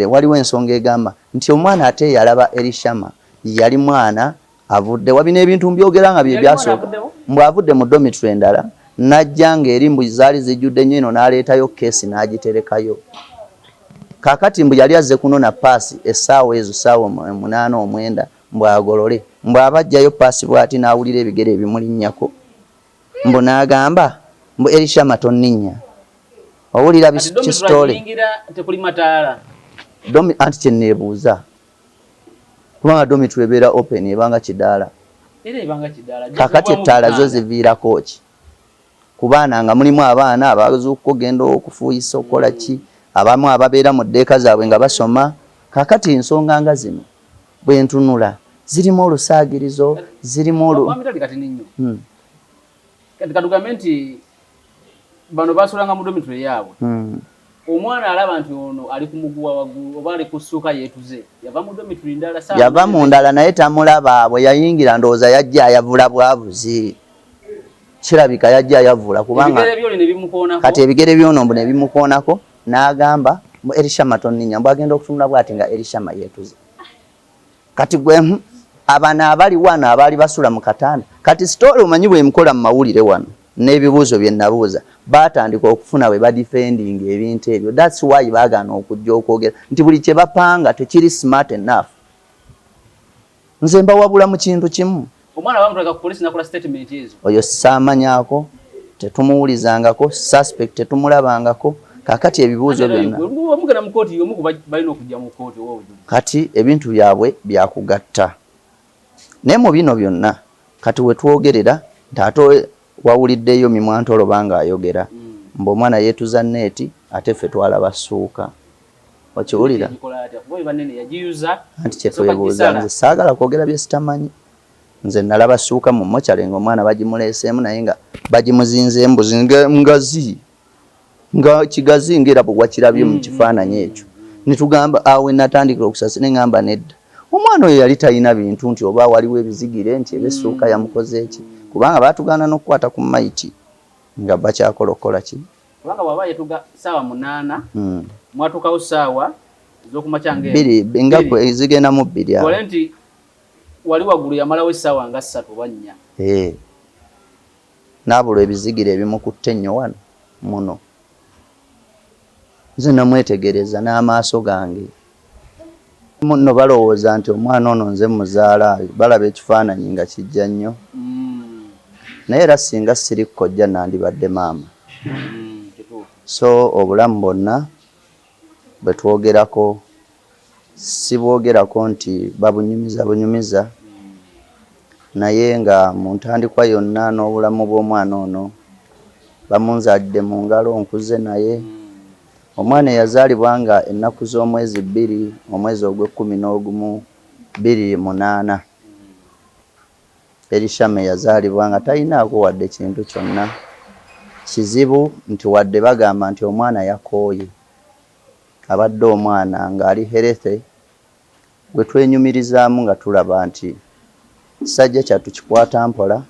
waliwo ensonga egamba nti omwana ate yalaba Elishama yali mwana avudde wabina ebintu mbyogera nga bye byasooka mbu avudde mu dormitory endala najja ng'eri mbu zaali zijjudde nnyo eno n'aleetayo keesi n'agiterekayo kaakati mbu yali azze kunona paasi essaawa ezo ssaawa 8 or 9 mbu agolole mbu abajjayo paasi bw'ati n'awulira ebigere ebimulinnyako mbu n'agamba mbu Elishama tonninnya owulira kisitole anti kyenneebuuza kubanga dormitory ebeera open ebanga kidaala kakati ettaala zo ziviirako ki ku baana nga mulimu abaana abazuukuka ogenda okufuuyisa okukola ki abamu ababeera mu ddeeka zaabwe nga basoma kakati ensonga nga zino bwe ntunula zirimu olusaagirizo zirimu kati katugambe nti bano basulanga mu dormitory yaabwe omwana alaba nti ono ali ku muguwa waggulu oba ali ku ssuuka yeetuze yava mu dormitory ndala yava mu ndala naye tamulaba bwe yayingira ndowooza yajja ayavula bwabuzi kirabika yajja ayavula kubanga kati ebigere by'ono mbu ne bimukoonako n'agamba mbu Elishama tonninnya mbu agenda okutunula bw'ati nga Elishama yeetuze kati gwe abana abali wano abaali basula mu katanda kati sitole omanyi bwe mukola mu mawulire wano n'ebibuuzo bye nabuuza baatandika okufuna bwe badifending ebintu ebyo that's why baagaana okujja okwogera nti buli kye bapanga tekiri smart enough nze mbawabula mu kintu kimu omwana bamutwalika ku poliisi nakola statement ezo oyo saamanyako tetumuwulizangako suspect tetumulabangako kakati ebibuuzo byonna omugenda mu kooti omu balina okujja mu kooti kati ebintu byabwe byakugatta naye mu bino byonna kati we twogerera nti ate wawuliddeyo Mimwantolo banga ayogera mbu omwana yeetuza neeti ate ffe twalaba ssuuka okiwulira anti kyetwebuuza nze saagala kwogera bye sitamanyi nze nalaba ssuuka mu mokyale ng'omwana bagimuleeseemu naye nga bagimuzinze embuzi ngazi nga kigazi ng'era bwe wakirabye mu kifaananyi ekyo ne tugamba awe natandikira okusasa ne ngamba nedda omwana oyo yali talina bintu nti oba waliwo ebizigire nti ebessuuka yamukoze eki kubanga baatugaana n'okukwata ku maiti nga bakyakolokola ki kubanga bw'aba yetuga ssaawa 8 mwatuukawo ssaawa ez'okumakya nga zigenda mu 2 kole nti wali waggulu yamalawo essaawa nga 3 oba 4 n'abulwa ebizigire ebimukutte nnyo wano muno nze namwetegereza n'amaaso gange muno balowooza nti omwana ono nze muzaala balaba ekifaananyi nga kijja nnyo naye era singa siri kkojja nandibadde maama so obulamu bwonna bwe twogerako sibwogerako nti babunyumiza naye nga mu ntandikwa yonna n'obulamu bw'omwana ono bamunzadde mu ngalo nkuze naye omwana yazaalibwa nga ennaku z'omwezi 2 omwezi ogw'E11 28 Elishama yazaalibwa nga talinaako wadde kintu kyonna kizibu nti wadde bagamba nti omwana yakooye abadde omwana ng'ali healthy gwe twenyumirizaamu nga tulaba nti sajja kyatukikwata mpola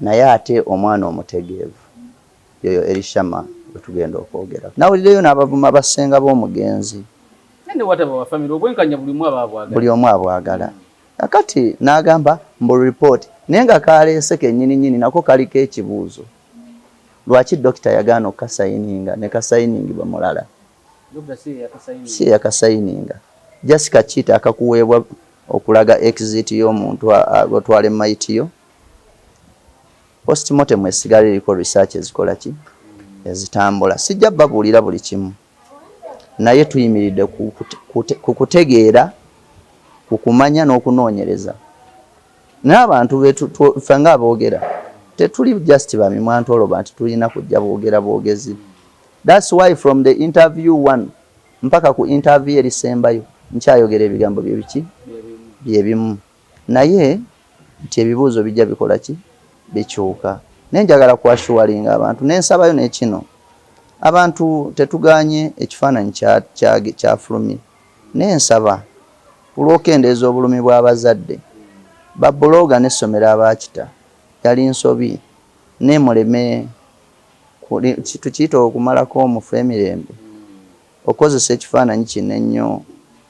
naye ate omwana omutegeevu yoyo Elishama gwe tugenda okwogera nawulireyo n'abavuma abasenga b'omugenzi buli omu abwagala akati n'agamba mbu report naye nga kaleese kennyini nako kaliko ekibuuzo lwaki dokita yagaana okukasayininga ne kasayiningibwa mulala si yakasayininga Jessica Chita akakuweebwa okulaga exit y'omuntu otwala emaiti yo postmortem esigala eriko research ezikola ki ezitambula sijja babuulira buli kimu naye tuyimiridde ku kutegeera ku kumanya n'okunoonyereza n'abantu ffe ng'aboogera tetuli just ba Mimwantolo nti tulina kujja boogera boogezi that's why from the interview 1 mpaka ku interview erisembayo nkyayogera ebigambo byebiki byebimu naye nti ebibuuzo bijja bikola ki bikyuka naye njagala kwashuwalinga abantu nensabayo n'ekino abantu tetuganye ekifaananyi kyafulumye naye nsaba olw'okendeeza obulumi bw'abazadde babuloga n'essomero abaakita yali nsobi nemuleme tukiyita okumalako omufu emirembe okozesa ekifaananyi kino ennyo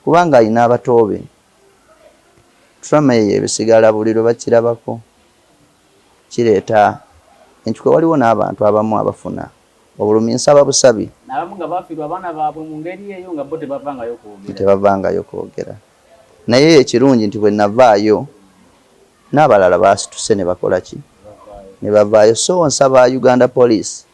kubanga alina abatoobe. Trauma eyo ebisigala buli lwe bakirabako kireeta enkyuka. Waliwo n'abantu abamu abafuna obulumi nsaba busabi n'abamu nga bafiirwa abaana baabwe mu ngeri eyo nga bo tebavangayo kwogera. Naye ekirungi nti bwe navaayo n'abalala baasituse ne bakola ki, ne bavaayo. So nsaba Uganda Police.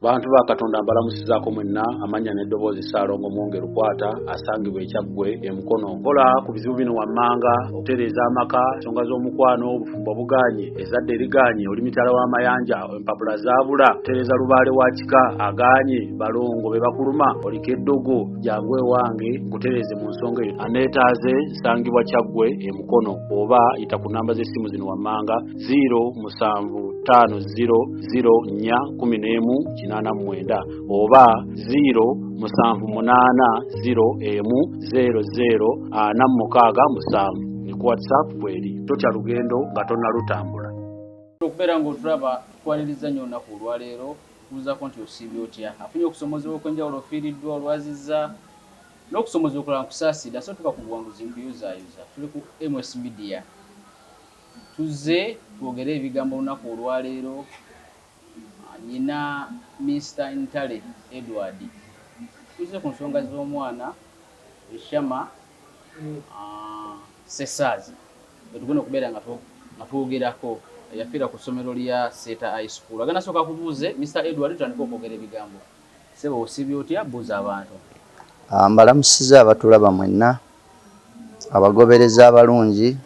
Bantu ba Katonda mbalamusizaako mwenna, amanya n'eddoboozi Ssaalongo Mwongere Lukwata asangibwa e Kyaggwe e Mukono. Kola ku bizibu bino wammanga, okutereeza amaka, ensonga z'omukwano, obufumbo buganye, ezadde eriganye, oli mitala w'amayanja, empapula zaabula, okutereeza lubaale wa kika aganye, balongo be bakuluma, oliko eddogo, jangu ewange nkutereeze mu nsonga eyo. Aneetaaze nsangibwa Kyaggwe e Mukono, oba yita ku nnamba z'essimu zino wammanga 075000411 oba 078010046 ne ku WhatsApp kweri. Totya lugendo nga tonnalutambula. Okubeera ng'otulaba twaliriza nnyo olunaku olwaleero, kubuuzaako nti osiibye otya. Afunye okusomozebwa okw'enjawulo, ofiiriddwa, olwaziza n'okusomozebwa okulala nkusaasira. So tuka ku buwanguzi nkuyuzaayoza. Tuli ku MS Media. Tuzze twogere ebigambo olunaku olwaleero. Nyina Mr. Ntale Edward. Tuzze ku nsonga z'omwana Eshama Sesaazi. Tugenda okubeera nga twogerako. Yafiira ku ssomero lya Seta High School. Agenda sooka kubuuze Mr. Edward tutandika okwogera ebigambo. Sebo osiibye otya? Buuza abantu. Mbalamusiza abatulaba mwenna, abagobereza abalungi.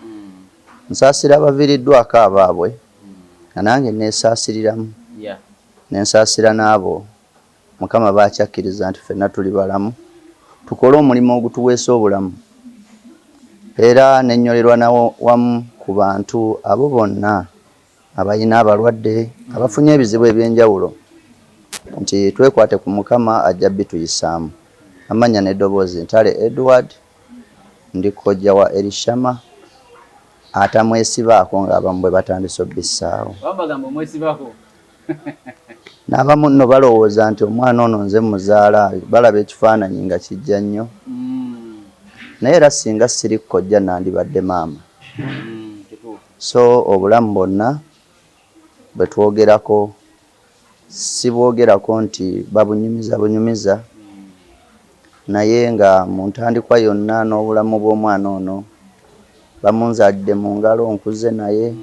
Nsaasira abaviiriddwako abaabwe nga nange neesaasiriramu. Nensaasira n'abo Mukama baakyakiriza nti ffenna tuli balamu tukole omulimu ogutuweesa obulamu. Era nenyolerwa nawo wamu ku bantu abo bonna abalina abalwadde, abafunye ebizibu eby'enjawulo, nti twekwate ku Mukama ajja bituyisaamu. Amanya n'eddoboozi Ntale Edward, ndi kojja wa Elishama atamwesibaako ng'abamu bwe batandise obbissaawo. Wabagamba omwesibaako. N'abamu nno balowooza nti omwana ono nze muzaala, balaba ekifaananyi nga kijja nnyo. Naye era singa siri kkojja nandibadde maama. So obulamu bwonna bwe twogerako si bwogerako nti babunyumiza, naye nga mu ntandikwa yonna n'obulamu bw'omwana ono bamunzalidde mu ngalo, nkuze naye.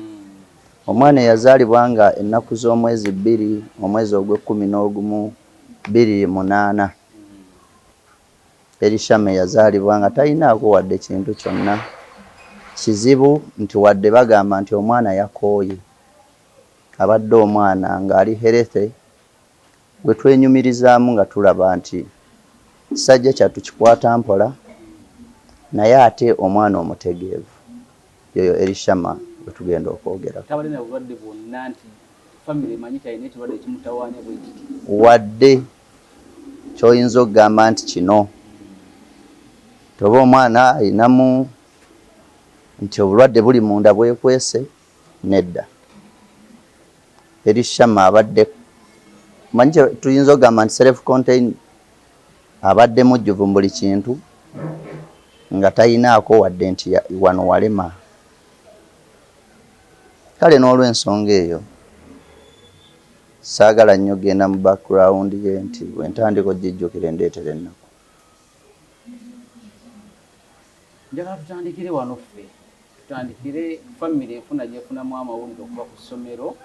Omwana yazaalibwa nga ennaku z'omwezi 2 omwezi ogw'E11 28. Elishama yazaalibwa nga talinaako wadde kintu kyonna. Kizibu nti wadde bagamba nti omwana yakooye, abadde omwana ng'ali healthy, gwe twenyumirizaamu nga tulaba nti kisajja kyattu kikwata mpola, naye ate omwana omutegeevu. Yoyo Elishama bwe tugenda okwogera. Tabalina bulwadde bwonna nti family emanyi talina ekirwadde ekimutawaanya bwe kiti. Wadde ky'oyinza okugamba nti kino toba omwana ayinamu nti obulwadde buli munda bwekwese, nedda. Elishama abadde manyi tuyinza okugamba nti self contained, abadde mujjuvu mu buli kintu nga talinaako wadde nti wano walema. Kale n'olw'ensonga eyo saagala nnyo genda mu background ye nti bwentandika ogijjukire ndeetera ennaku. Njagala tutandikire wano ffe. Tutandikire family enfuna gyefunamu amawulire okuva ku ssomero.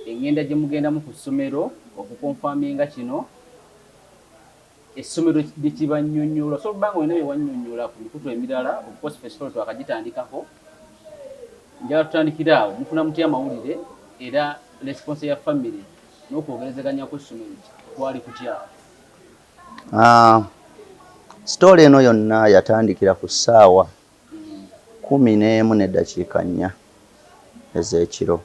Engenda gye mugendamu ku ssomero okukonfaminga kino. Essomero lyekibannyonnyola. So bbanga olina bye wannyonnyola ku mikutu emirala okukosa festival twakagitandikako. Njagala tutandikire awo. Mufuna mutya amawulire era response ya family n'okwogerezeganya kw'essomero kwali kutya? Story eno yonna yatandikira ku ssaawa 11:04 ez'ekiro.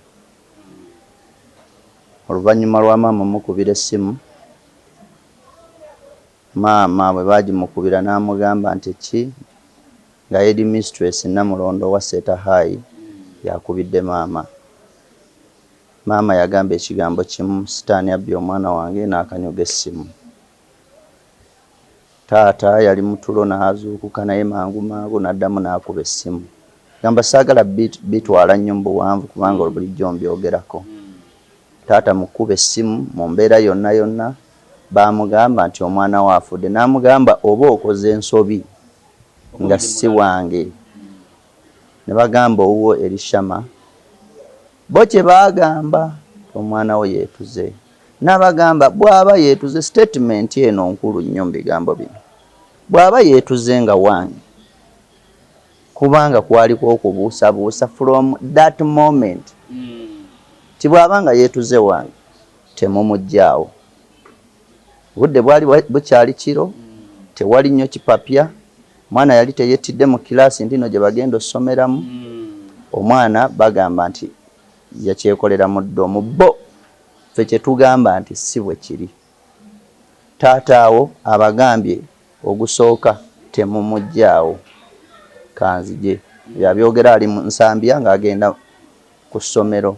Oluvannyuma lwa maama mukubira essimu, maama bwe baagimukubira n'amugamba nti ki nga head mistress Namulondo wa Seta High yakubidde maama. Maama yagamba ekigambo kimu, sitaani abbye omwana wange n'akanyoga essimu. taata yali mutulo n'azuukuka naye mangu n'addamu n'akuba essimu gamba saagala bitwala nnyo mu buwanvu kubanga bulijjo mbyogerako taata mukuba essimu mu mbeera yonna baamugamba nti omwana we afudde n'amugamba oba okoze ensobi nga si wange ne bagamba owuwo Elishama bo kye baagamba omwana we yeetuze n'abagamba bw'aba yeetuze statement eno nkulu nnyo mu bigambo bino bw'aba yeetuze nga wange kubanga kwaliko okubuusabuusa from that moment ti bw'aba nga yeetuze wange temumuggyaawo budde bwali bukyali kiro tewali nnyo kipapya mwana yali teyettidde mu kilaasi ndino gye bagenda ossomeramu omwana bagamba nti yakyekolera mu ddomu bo ffe kye tugamba nti si bwe kiri taataawo abagambye ogusooka temumuggyaawo kanzije yabyogera ali mu Nsambya ng'agenda ku ssomero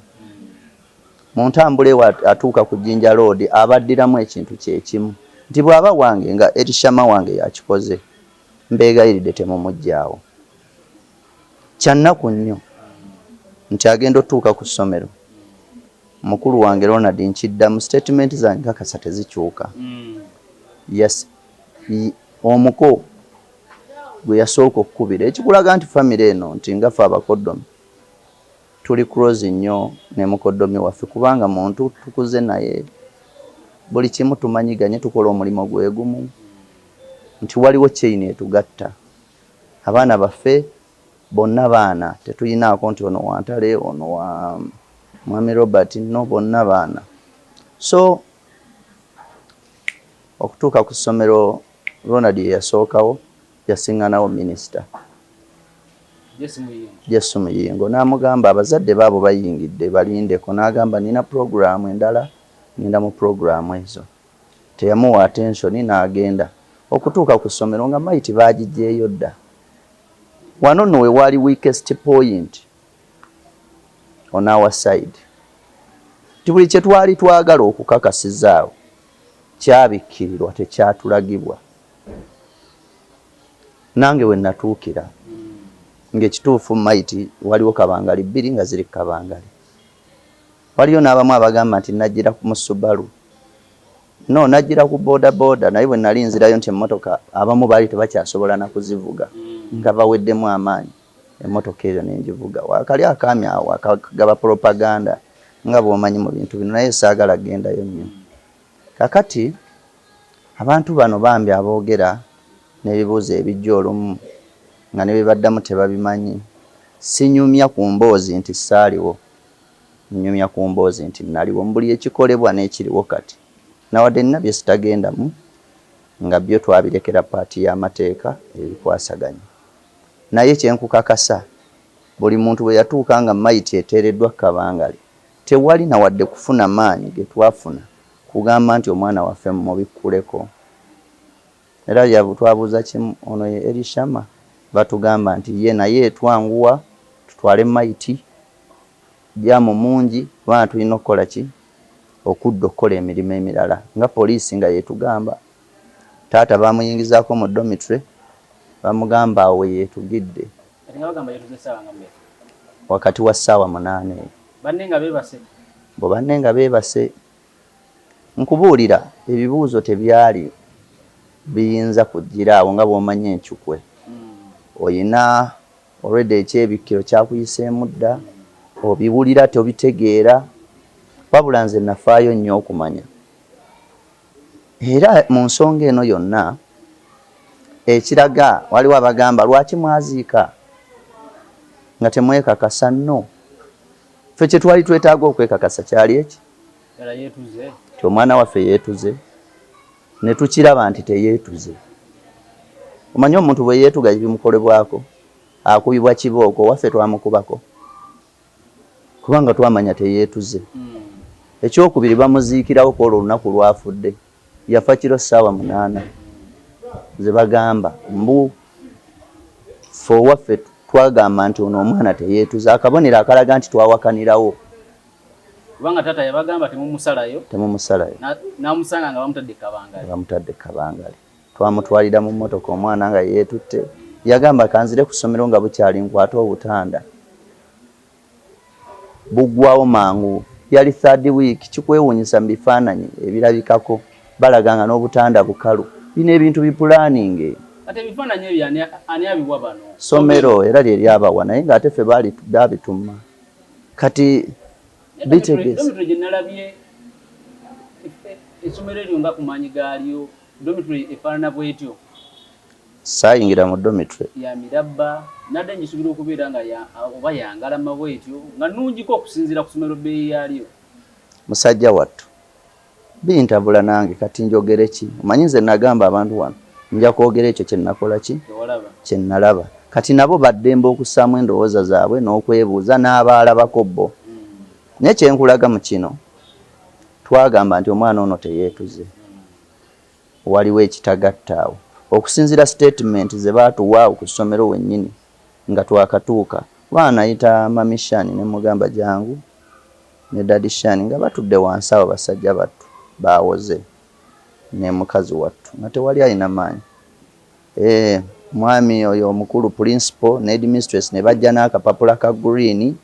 mu ntambula ewe atuuka ku Jinja Road abaddiramu ekintu kyekimu nti bw'aba wange nga Elishama wange yakikoze mbeegayiridde temumuggyaawo kyannaku nnyo nti agenda otuuka ku ssomero mukulu wange Ronald nkiddamu statement zange kakasa tezikyuka yes omuko gwe yasooka okkubira ekikulaga nti famire eno nti nga ffe abakoddomi tuli close nnyo ne mukoddomi waffe kubanga muntu tukuze naye buli kimu tumanyiganye tukola omulimu gwe gumu nti waliwo chain etugatta abaana baffe bonna baana tetuyinaako nti ono wantale ono wa Mwami Robert no bonna baana so okutuuka ku ssomero Ronald yasookawo yasiŋŋanawo minisita Yesu Muyingo n'amugamba abazadde baabo bayingidde balindeko n'agamba nina programu endala ninda mu programu ezo teyamuwa attention n'agenda okutuuka ku ssomero nga maiti baagijjeeyo dda wano nno we wali weakest point on our side ti buli kye twali twagala okukakasizaawo kyabikkirirwa tekyatulagibwa nange we natuukira ng'ekituufu maiti waliwo kabangali bbiri nga ziri kabangali waliyo n'abamu abagamba nti najjira mu Subaru no najjira ku boda naye bwe nali nzirayo nti emmotoka abamu baali tebakyasobola na kuzivuga nga baweddemu amaanyi emmotoka eyo nengivuga wakali akaami awo akagaba propaganda nga bw'omanyi mu bintu bino naye saagala gendayo nnyo kakati abantu bano bambi aboogera n'ebibuuzo ebijja olumu nga ne bibaddamu tebabimanyi sinyumya ku mboozi nti saaliwo nyumya ku mboozi nti naliwo mbuli ekikolebwa n'ekiriwo kati nawadde nina bye sitagendamu nga byo twabirekera paati y'amateeka ebikwasaganya naye kyenkukakasa buli muntu bwe yatuuka nga maiti eteereddwa kabangali tewali nawadde kufuna maanyi ge twafuna kugamba nti omwana waffe mubikkuleko era twabuuza kimu ono ye Elishama batugamba nti ye naye etwanguwa tutwale maiti jamu mungi bwana tulina okukola ki okudda okukola emirimu emirala nga poliisi nga yetugamba taata bamuyingizaako mu dormitory bamugamba awo yetugidde wakati wa ssaawa 8 bo banne nga beebase nkubuulira ebibuuzo tebyali biyinza kujjira awo nga bw'omanya enkyukwe oyina already ekyebikkiro kyakuyiseemu dda obiwulira tobitegeera wabula nze nafaayo nnyo okumanya era mu nsonga eno yonna ekiraga waliwo abagamba lwaki mwaziika nga temwekakasa nno ffe kye twali twetaaga okwekakasa kyali eki ti omwana waffe yeetuze ne tukiraba nti teyeetuze omanyi omuntu bwe yeetuga bimukolebwako akubibwa kibooko waffe twamukubako kubanga twamanya teyeetuze ekyokubiri bamuziikirawo kwolwo olunaku lwafudde yafa kiro ssaawa 8 ze bagamba mbu ffe owaffe twagamba nti ono omwana teyeetuze akabonero akalaga nti twawakanirawo kubanga taata yabagamba temumusalayo temumusalayo namusanga nga bamutadde kabangali twamutwalira mu mmotoka omwana nga yeetutte yagamba kanzire ku ssomero nga bukyali nkwata obutanda buggwawo mangu yali 3rd week kikwewuunyisa mu bifaananyi ebirabikako balaganga n'obutanda bukalu bino ebintu bipulaninge ate ebifaananyi ebyo ani abiwa bano ssomero era lye lyabawa naye ng'ate ffe babituma kati domitry gye nalabye essomero eryo nga ku maanyi gaalyo domitry efaanana bwetyo saayingira mu domitry ya mirabba nadde ngisuubira okubeera nga oba yangalama bwetyo nga nnungiko okusinziira ku ssomero bbeeyi yaalyo musajja wattu bintabula nange kati njogere ki omanyi nze nagamba abantu wano nja kwogera ekyo kyenakola ki kyenalaba kati nabo baddembe okussaamu endowooza zaabwe n'okwebuuza n'abaalabako bo naye kyenkulaga mu kino twagamba nti omwana ono teyeetuze waliwo ekitagattaawo okusinziira statement ze baatuwaawo ku ssomero wennyini nga twakatuuka baanayita mamishani ne mugamba jangu ne dadishani nga batudde wansi awo basajja battu baawoze ne mukazi wattu nga tewali alina maanyi mwami oyo omukulu principal ne headmistress ne bajja n'akapapula ka green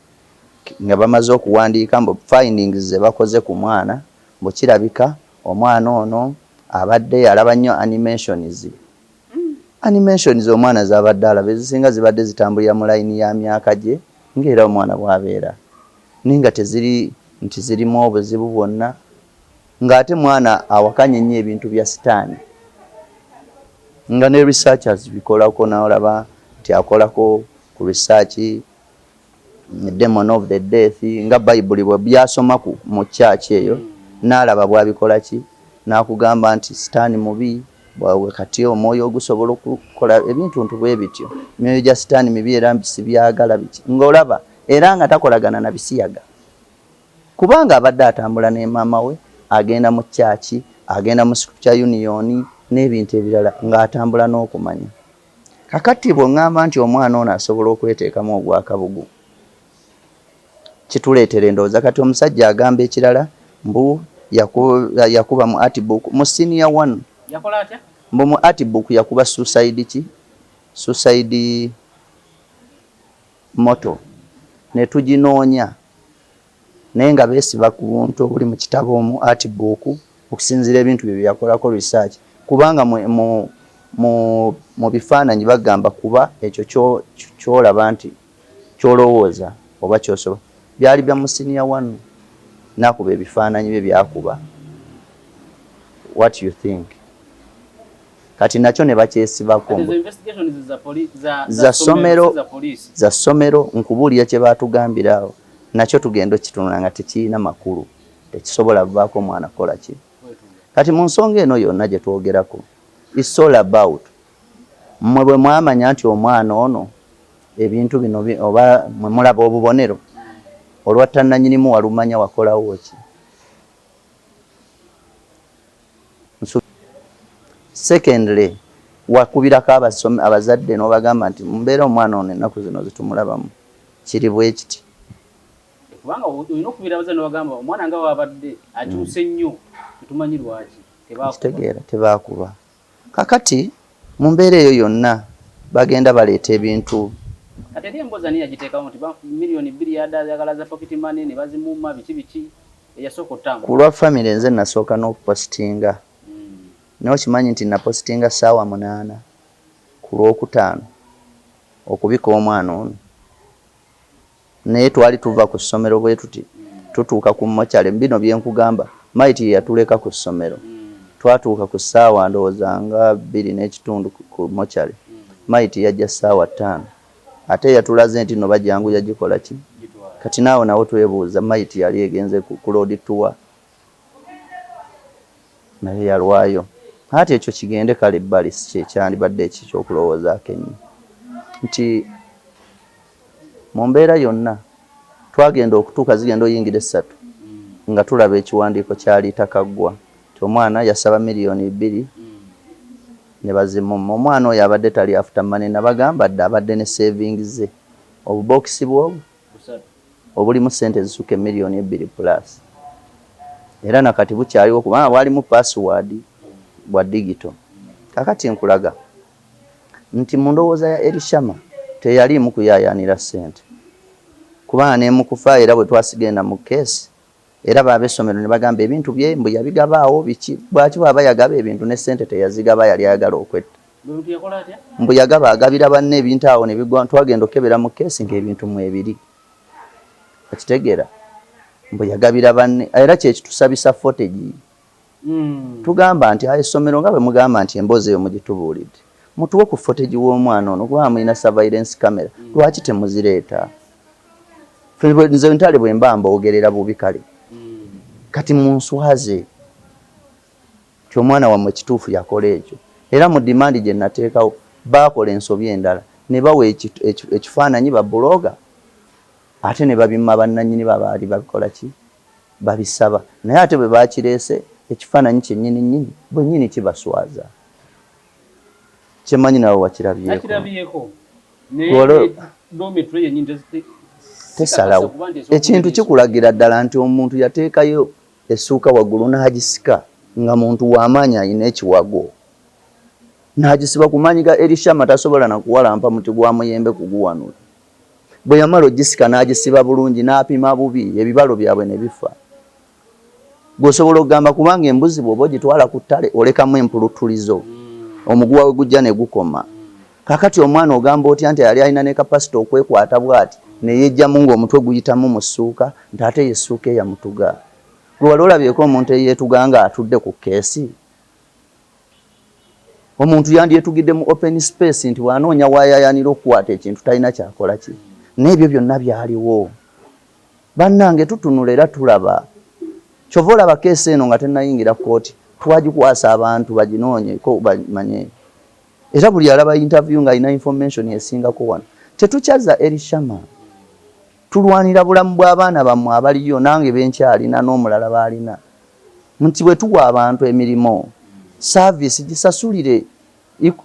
nga bamaze okuwandiika mbu findings ze bakoze ku mwana mbu kirabika omwana ono abadde yalaba nnyo animations omwana zabadde alaba ezisinga zibadde zitambulira mu layini ya myaka gye ng'era omwana bw'abeera ninga teziri nti zirimu obuzibu bwonna ng'ate mwana awakanye nnyo ebintu bya sitaani nga ne researchers bikolako n'olaba nti akolako ku research demon of the death nga Bible bwe byasoma mu church eyo n'alaba bwabikola ki n'akugamba nti sitaani mubi bwawe kati omwoyo ogusobola okukola ebintu bwe bityo emyoyo gya sitaani mibi era mbisi byagala biki ng'olaba era nga takolagana na bisiyaga kubanga abadde atambula ne maama we agenda mu church agenda mu scripture union n'ebintu ebirala ng'atambula n'okumanya kakati bw'oŋŋamba nti omwana ono asobola okweteekamu ogwakabugu kituleetera endowooza kati omusajja agamba ekirala mbu yakuba mu artbook mu senior 1 yakola atya mbu mu artbook yakuba suicide moto ne tuginoonya naye nga beesiba ku buntu obuli mu kitabo mu artbook okusinziira ebintu bye byakolako research kubanga mu bifaananyi bagamba kuba ekyo kyolaba nti kyolowooza oba kyosobola byali bya mu senior 1 nakuba ebifaananyi bye byakuba what you think kati nakyo ne bakyesibako za ssomero nkubuulira kye baatugambira awo nakyo tugenda okitunula nga tekirina makulu tekisobola vaako mwana kola ki kati mu nsonga eno yonna gye twogerako it's all about mmwe bwe mwamanya nti omwana ono ebintu bino oba mwe mulaba obubonero olwattananyinimu walumanya wakolawo ki secondly wakubirako abazadde n'obagamba nti mumbeera omwana ono ennaku zino zitumulabamu kiri bwe kiti kubanga olina okubira abazadde n'obagamba omwana nga wabadde akyuse nnyo tetumanyi lwaki kitegeera tebaakuba kakati mu mbeera eyo yonna bagenda baleeta ebintu kati eri emboozi ani yagiteekawo nti miliyoni 2 yagala za pocket money ne bazimuma biki eyasooka otambula ku lwa famire nze nasooka n'okupositinga naye okimanyi nti napositinga ssaawa 8 ku lwokutaano okubika omwana ono naye twali tuva ku ssomero bwe tuti tutuuka ku mokyale bino byenkugamba maiti yatuleka ku ssomero twatuuka ku ssaawa ndowooza nga 2:30 ku mokyale maiti yajja ssaawa 5 ate yatulaze nti no bajjangu yagikola ki kati naawe nawo twebuuza maiti yali egenze ku road tour naye yalwayo ate ekyo kigende kale ebbali kyekyandibadde ekikyokulowoozaako ennyo nti mu mbeera yonna twagenda okutuuka zigenda oyingira 3 nga tulaba ekiwandiiko kyali takaggwa ti omwana yasaba miliyoni 2 ne bazimuma omwana oyo abadde tali afuta mane nabagamba dde abadde ne savings ze obubokisi bwobu obulimu ssente zisuka miliyoni 2 plus era nakati bukyaliwo kubanga bwalimu password bwa digital kakati nkulaga nti mu ndowooza ya Elishama teyaliimu kuyayaanira ssente kubanga ne mukufa era bwe twasigenda mu keesi era baab'essomero ne bagamba ebintu bye mbu yabigabaawo biki bwaki bw'aba yagaba ebintu ne ssente teyazigaba yali ayagala okwetta mbu yagaba agabira banne ebintu awo ne bigwa twagenda okebera mu keesi ng'ebintu mu ebiri okitegeera mbu yagabira banne era kyekitusabisa footage tugamba nti essomero nga bwe mugamba nti emboozi eyo mugitubuulidde mutuwe ku footage w'omwana ono kuba mulina surveillance camera lwaki temuzireeta nze ntale bwe mba mboogerera bubi kale kati munswaze ti omwana wammwe kituufu yakola ekyo era mu dimandi gye nateekawo baakola ensobi endala ne bawa ekifaananyi babuloga ate ne babimma bannannyini babaali babikola ki babisaba naye ate bwe baakireese ekifaananyi kyennyini bwennyini kibaswaza kyemanyi nawe wakirabyeko tesalawo ekintu kikulagira ddala nti omuntu yateekayo essuuka waggulu n'agisika nga muntu w'amaanyi alina ekiwago n'agisiba ku maanyi ga Elishama tasobola nakuwalampa muti gwa muyembe kuguwanula bwe yamala ogisika n'agisiba bulungi n'apima bubi ebibalo byabwe ne bifa gwosobola okugamba kubanga embuzi bw'oba ogitwala ku ttale olekamu empulutulizo omuguwa we gujja ne gukoma kakati omwana ogamba otya nti yali alina ne kapasite okwekwata bw'ati ne yejjamu ng'omutwe guyitamu mu ssuuka nti ate ye essuuka eyamutuga gwe wali olabyeko omuntu eyeetuga nga atudde ku keesi omuntu yandyetugidde mu open space nti wanoonya waayayaanira okukwata ekintu talina kyakola ki n'ebyo byonna byaliwo bannange tutunula era tulaba kyova olaba keesi eno nga tennayingira kooti twagikwasa abantu baginoonyeko bamanye era buli alaba interview ng'alina information esingako wano tetukyaza Elishama tulwanira bulamu bw'abaana bammwe abaliyo nange benkyalina n'omulala baalina nti bwe tuwa abantu emirimu service gisasulire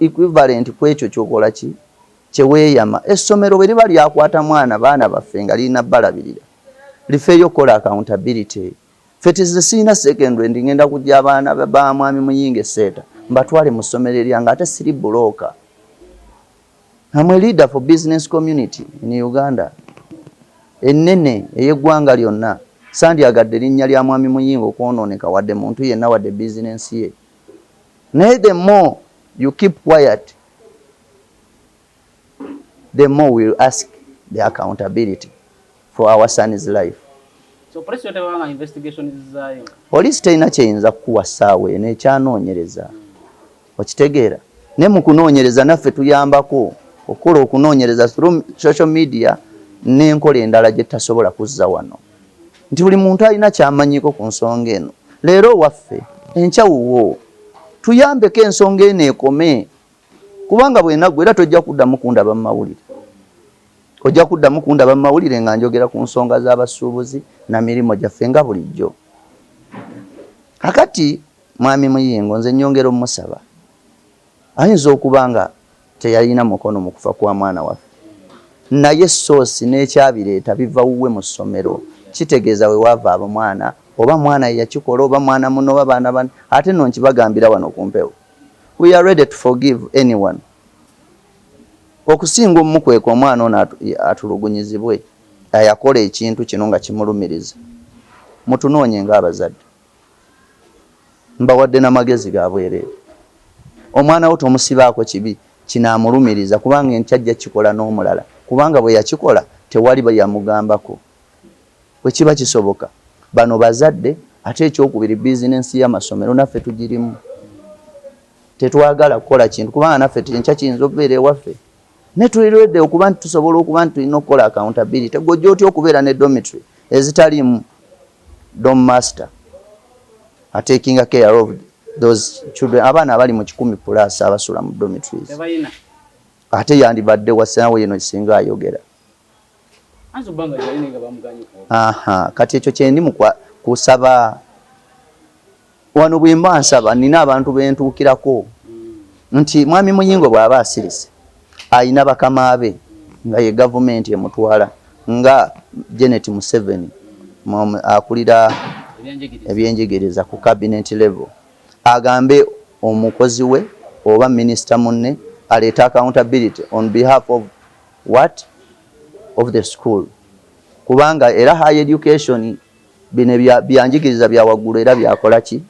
equivalent ku ekyo kyokola ki kyeweeyama essomero bwe liba lyakwata mwana baana baffe nga lirina balabirira lifeeyo okukola accountability ffe siina secondary ndigenda kujja abaana ba mwami Muyinga Seeta mbatwale mu ssomero eryange ate siri bulooka I'm a leader for business community in Uganda ennene ey'eggwanga lyonna sandyagadde erinnya lya mwami Muyinga okwonooneka wadde muntu yenna wadde business ye naye the more you keep quiet the more we'll ask the accountability for our son's life. So police wetewanga investigation izayo. Police teyina kyeyinza kukuwa ssaawa eno ekyanoonyereza. Okitegeera ne mu kunoonyereza naffe tuyambako okukola okunoonyereza through social media n'enkola endala gye tasobola kuzza wano nti buli muntu alina kyamanyiko ku nsonga eno leero waffe enkyawuwo tuyambeko ensonga eno ekome kubanga bwenaggwe era tojja kuddamu kundaba mu mawulire ojja kuddamu kundaba mu mawulire nga njogera ku nsonga z'abasuubuzi na mirimu gyaffe nga bulijjo kakati mwami Muyingo nze nnyongera omusaba ayinza okuba nga teyalina mukono mu kufa kwa mwana waffe naye soosi n'ekyabireeta biva wuwe mu ssomero kitegeeza we wava abamwana oba mwana yakikola oba mwana muno oba baana bane ate nno nkibagambira wano ku mpewo we are ready to forgive anyone okusinga omukweka omwana ono atulugunyizibwe ayakola ekintu kino nga kimulumiriza mutunoonye ng'abazadde mbawadde n'amagezi ga bwereere omwana wo tomusibaako kibi kinaamulumiriza kubanga enkyajja kikola n'omulala kubanga bwe yakikola tewali bwe yamugambako bwe kiba kisoboka bano bazadde ate ekyokubiri bizinensi y'amasomero naffe tugirimu tetwagala kukola kintu kubanga naffe enkya kiyinza okubeera ewaffe ne tuliredde okuba nti tusobola okuba nti tulina okukola accountability gojja otya okubeera ne dormitory ezitalimu dom master taking care of those children abaana abali mu 10+ abasula mu dormitories ate yandibadde wasanwe yeno kisinga ayogera kati ekyo kyendi mu kusaba wano bwe mba nsaba nina abantu bentuukirako nti mwami Muyingo bw'aba asirise ayina bakama be nga ye gavumenti emutwala nga Janet Museveni akulira ebyenjigiriza ku cabinet level agambe omukozi we oba minister munne aleta accountability on behalf of what of the school kubanga era high education bine byanjigiriza bya waggulu era byakola ki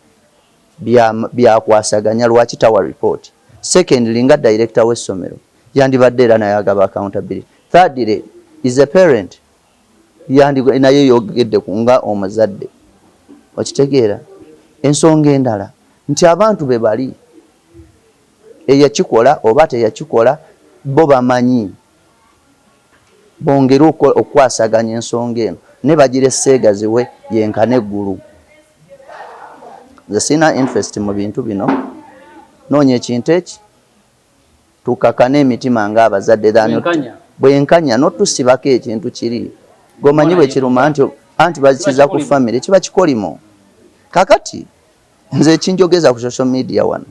byakwasaganya lwaki tawa report. Secondly nga director w'essomero yandibadde era naye agaba accountability. Thirdly is a parent naye yogedde kunga omuzadde okitegeera. Ensonga endala nti abantu be bali eyakikola oba teyakikola bo bamanyi bongera okwasaganya ensonga eno ne bagira esseegaziwe yenkana eggulu. Nze sina interest mu bintu bino noonya ekintu eki tukakana emitima ng'abazadde bwenkanya notusibako ekintu kiri gomanyi bwe kiruma anti bakiza ku family kiba kikolimo. Kakati nze ekinjogeza ku social media wano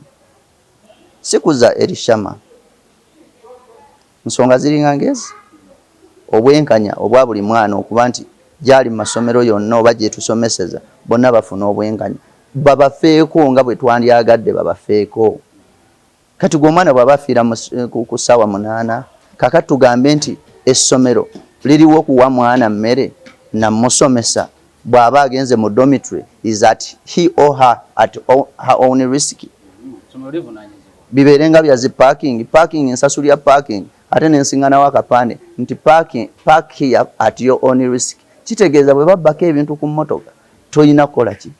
sikuza erishama nsonga ziringa ngezi obwenkanya obwa buli mwana okuba nti gyali mu masomero yonna oba gye tusomeseza bonna bafuna obwenkanya babafeeko nga bwe twandyagadde babafeeko. Kati gw'omwana bw'aba afiira ku ssaawa 8 kakati tugambe nti essomero liriwo okuwa mwana mmere namusomesa bw'aba agenze mu dormitory is at he or her at her own risk. Bibeerenga bya zi parking ensasulya parking ate nensinganawo akapande nti park here at your own risk. Kitegeeza bwe babbako ebintu ku mmotoka toyina kukola ki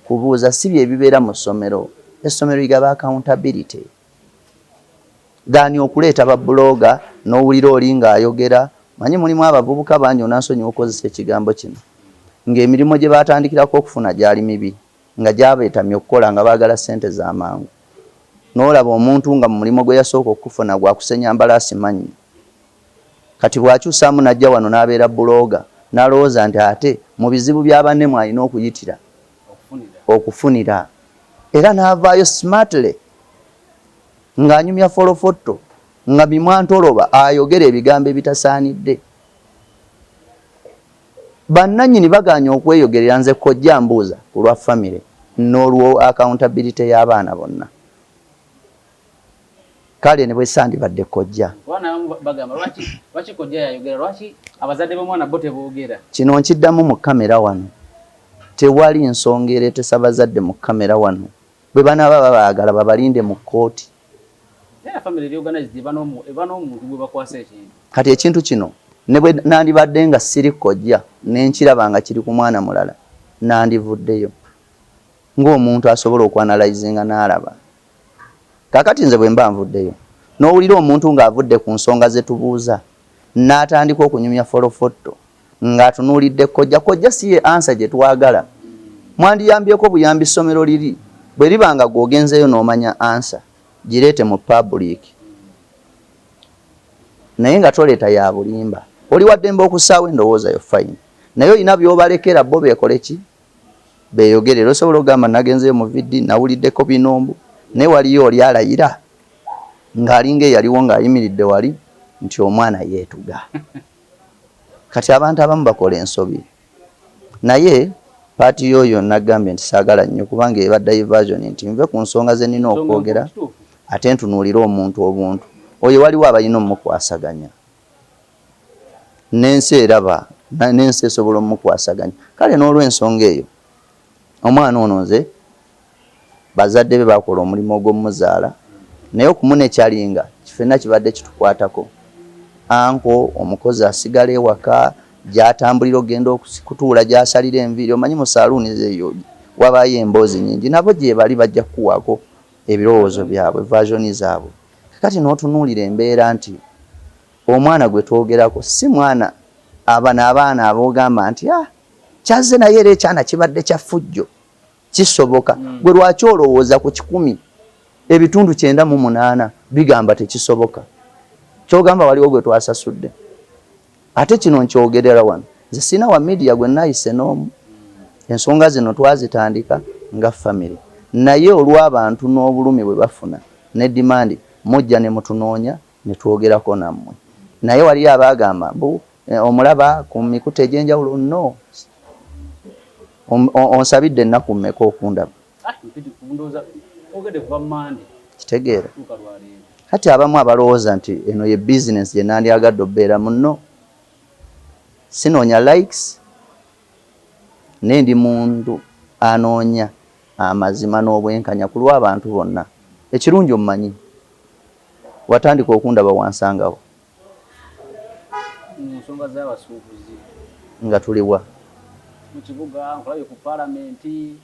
kubuuza si bye bibeera mu ssomero. Essomero ligaba accountability gani okuleeta babloga n'owulira oli ng'ayogera. Manyi mulimu abavubuka bangi onansonyiwa okukozesa ekigambo kino ng'emirimu gye baatandikirako okufuna gyali mibi nga gyabeetamye okukola nga baagala ssente z'amangu. N'olaba omuntu nga mu mulimo gwe yasooka okufuna gwakusenya mbalaasi manyi kati bw'akyusaamu n'ajja wano n'abeera buloga n'alowooza nti ate mu bizibu bya banne mwalina okuyitira okufunira era n'avaayo smartly ng'anyumya folofoto nga bimwantoloba ayogera ebigambo ebitasaanidde. Bannannyini baganya okweyogerera nze kojja mbuuza ku lwa family n'olwo accountability y'abaana bonna. Kale ne bwe sandibadde kojja kino nkiddamu mu kamera wano tewali nsonga ereetesa abazadde mu kamera wano bwe banaaba babaagala babalinde mu kkooti. Kati ekintu kino ne bwe nandibadde nga siri kojja nenkiraba nga kiri ku mwana mulala nandivuddeyo ng'omuntu asobola okwanalizinga n'alaba. Kakati nze bwe mba nvuddeyo n'owulira omuntu ng'avudde ku nsonga ze tubuuza n'atandika okunyumya folofoto ng'atunuulidde kojja si ye ansa gye twagala. Mwandiyambyeko buyambi ssomero liri bwe liba nga gw'ogenzeyo n'omanya ansa gireete mu public naye nga toleeta ya bulimba. Oli waddembe okusaawo endowooza yo fine naye olina by'obalekera bo beekole ki beeyogerera. Osobola okugamba nagenzeyo mu vidi nawuliddeko binombu naye waliyo oli alayira ng'alinga eyaliwo ng'ayimiridde wali nti omwana yeetuga. Kati abantu abamu bakola ensobi naye paati yoyo nagambye nti saagala nnyo kubanga eba diversion nti nve ku nsonga ze nnina okwogera ate ntunuulire omuntu obuntu oyo waliwo abalina omukwasaganya n'ensi eraba n'ensi esobola omukwasaganya. Kale n'olw'ensonga eyo omwana ono nze bazadde be bakola omulimu ogw'omuzaala naye okumunekyalinga kifenna kibadde kitukwatako. Anko omukozi asigala ewaka gy'atambulira ogenda okutuula gy'asalira enviiri omanyi mu saaluuni zeeyo wabaayo emboozi nyingi nabo gye bali bajja kukuwaako ebirowoozo byabwe version zaabwe. Kakati n'otunuulira embeera nti omwana gwe twogerako si mwana abaana aboogamba nti kyazze naye era ekyana kibadde kya ffujjo kisoboka gwe lwaki olowooza ku 10.98 bigamba tekisoboka kyogamba waliwo gwe twasasudde ate kino nkyogerera wano nze sina wa media gwe nayise n'omu. Ensonga zino twazitandika nga family naye olw'abantu n'obulumi bwe bafuna ne demand mujja ne mutunoonya ne twogerako nammwe naye waliyo abaagamba mbu omulaba ku mikutu egy'enjawulo no onsabidde ennaku mmeka okundaba. kitegeera kati abamu abalowooza nti eno ye business gye nandyagadde obbeera muno sinoonya likes nendi muntu anoonya amazima n'obwenkanya ku lw'abantu bonna ekirungi omumanyi watandika okundaba wansangawo nsonga z'abasuubuzi nga tuliwa mu kibuga nkulabye ku paalamenti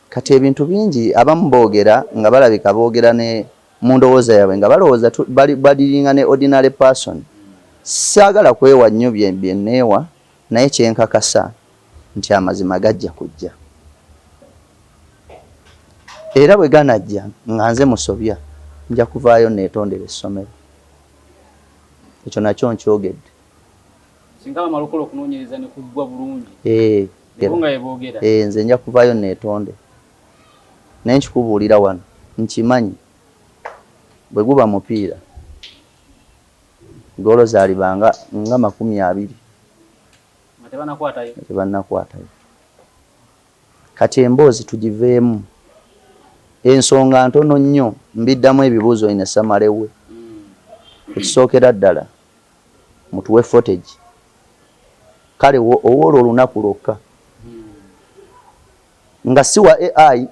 kati ebintu bingi abamu boogera nga balabika boogera ne mu ndowooza yaabwe nga balowooza badiringa ne ordinary person saagala kwewa nnyo byenneewa naye kyenkakasa nti amazima gajja kujja era bwe ganajja nga nze musobya nja kuvaayo neetondera essomero ekyo nakyo nkyogedde singa bamala okukola okunoonyereza ne kuggwa bulungi nga yeboogera nze nja kuvaayo neetonde naye nkikubuulira wano nkimanyi bwe guba mupiira goolo zaalibanga nga 20 tebanakwatayo kati emboozi tugiveemu ensonga ntono nnyo mbiddamu ebibuuzo ine samalewe ekisookera ddala mutuwe footage kale owoolwo olunaku lwokka nga siwa AI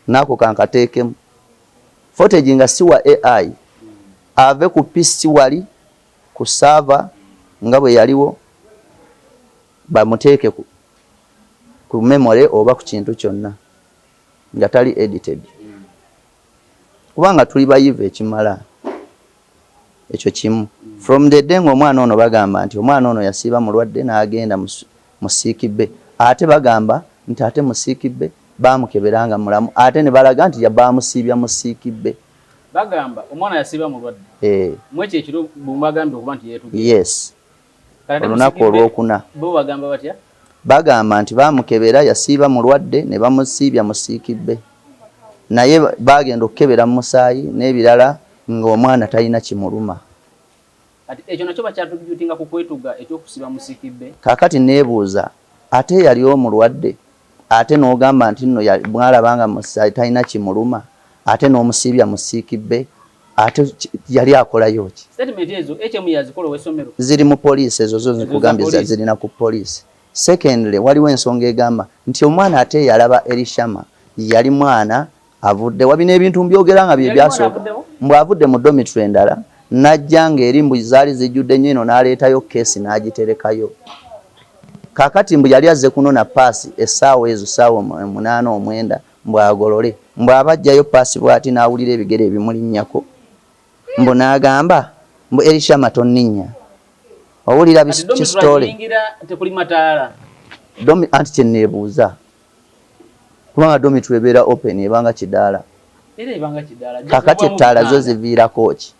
naako kankateekemu footage nga siwa AI ave ku PC wali ku server nga bwe yaliwo bamuteeke ku memory oba ku kintu kyonna nga tali edited kubanga tuli bayive ekimala ekyo kimu from the day ng'omwana ono bagamba nti omwana ono yasiiba mulwadde n'agenda mu siikibbe ate bagamba nti ate mu siikibbe baamukeberanga mulamu ate ne balaga nti bamusiibya mu siikibbe bagamba omwana yasiiba mulwadde mwekyo ekiro bumagambye okuba nti yeetugenda yes olunaku olwokuna bo bagamba batya bagamba nti bamukebera yasiiba mulwadde ne bamusiibya mu siikibbe naye bagenda okukebera mu musaayi n'ebirala ng'omwana talina kimuluma kati ekyo nakyo bakyatujutinga ku kwetuga ekyokusiiba mu siikibbe kaakati neebuuza ate yali omulwadde ate n'ogamba nti nno mwalabanga musaayi talina kimuluma ate n'omusiibya mu siikibbe ate yali akolayo ki statement ezo HM yazikola w'essomero ziri mu poliisi ezo zo zikugambye zirina ku poliisi secondly waliwo ensonga egamba nti omwana ate yalaba Elishama yali mwana avudde wabina ebintu mbyogera nga bye byasooka mbw'avudde mu dormitory endala najja ng'eri mbu zaali zijjudde nnyo eno n'aleetayo keesi n'agiterekayo kaakati mbu yali azze kunona paasi essaawa ezo ssaawa 8 or 9 mbw'agolole mbw'abajjayo paasi bw'ati n'awulira ebigere ebimulinnyako mbu n'agamba mbu Elishama tonninnya owulira kisitole tekuli mataala anti kyenneebuuza kubanga dormitory ebeera open ebanga kidaala kakati ettaala zo ziviirako ki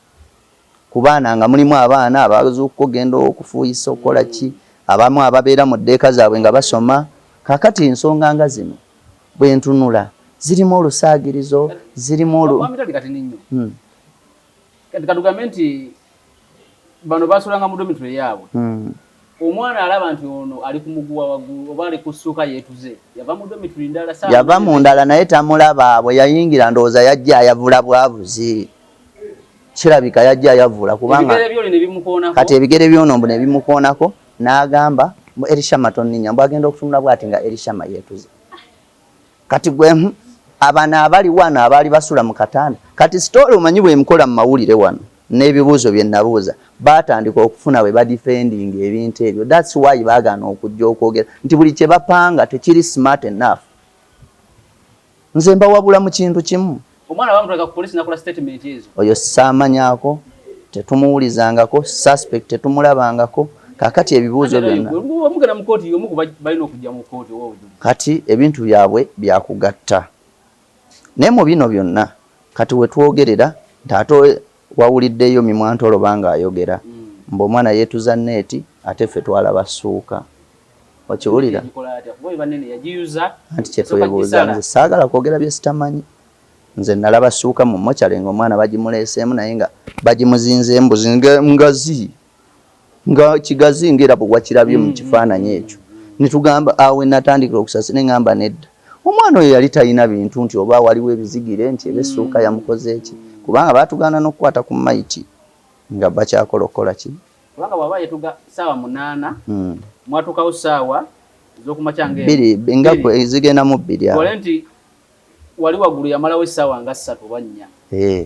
ku baana nga mulimu abaana abazuuka ogenda okufuuyisa okukola ki abamu ababeera mu ddeeka zaabwe nga basoma kakati ensonga nga zino bwe ntunula zirimu olusaagirizo zirimu kati katugambe nti bano basulanga mu dormitory yaabwe omwana alaba nti ono ali ku muguwa waggulu oba ali ku ssuuka yeetuze yava mu dormitory ndala yava mu ndala naye tamulaba bwe yayingira ndowooza yajja ayavula bwavuzi kirabika yajja ayavula kubanga kati ebigere by'ono mbu ne bimukoonako n'agamba mbu Elishama tonninnya mbu agenda okutunula bw'ati nga Elishama yeetuze kati gwe abana abali wano abaali basula mu katanda kati story omanyi bwe mukola mu mawulire wano n'ebibuuzo bye nabuuza baatandika okufuna bwe badifending ebintu ebyo that's why baagaana okujja okwogera nti buli kye bapanga tekiri smart enough nze mbawabula mu kintu kimu omwana bamutwalika ku poliisi nakola statement ezo oyo saamanyako tetumuwulizangako suspect tetumulabangako kakati ebibuuzo byonna mugenda mu kooti omu balina okujja mu kooti kati ebintu byabwe byakugatta naye mu bino byonna kati wetwogerera nti ate wawuliddeyo Mimwantolo banga ayogera mbu omwana yeetuza neeti ate ffe twalaba ssuuka okiwulira anti kyetwebuuza nze saagala kwogera bye sitamanyi nze nalaba ssuuka mu mokyale ng'omwana bagimuleeseemu naye nga bagimuzinze embuzi ngazi nga kigazi ng'era bwe wakirabye mu kifaananyi ekyo ne tugamba awe natandikira okusasira ne ngamba nedda omwana oyo yali talina bintu nti oba waliwo ebizigire nti ebessuuka yamukoze eki kubanga baatugaana n'okukwata ku maiti nga bakyakolokola ki kubanga bw'aba yetuga ssaawa 8 mwatuukawo ssaawa z'okumakya nga zigenda mu 2 kole nti wali waggulu yamalawo essaawa nga 3 oba 4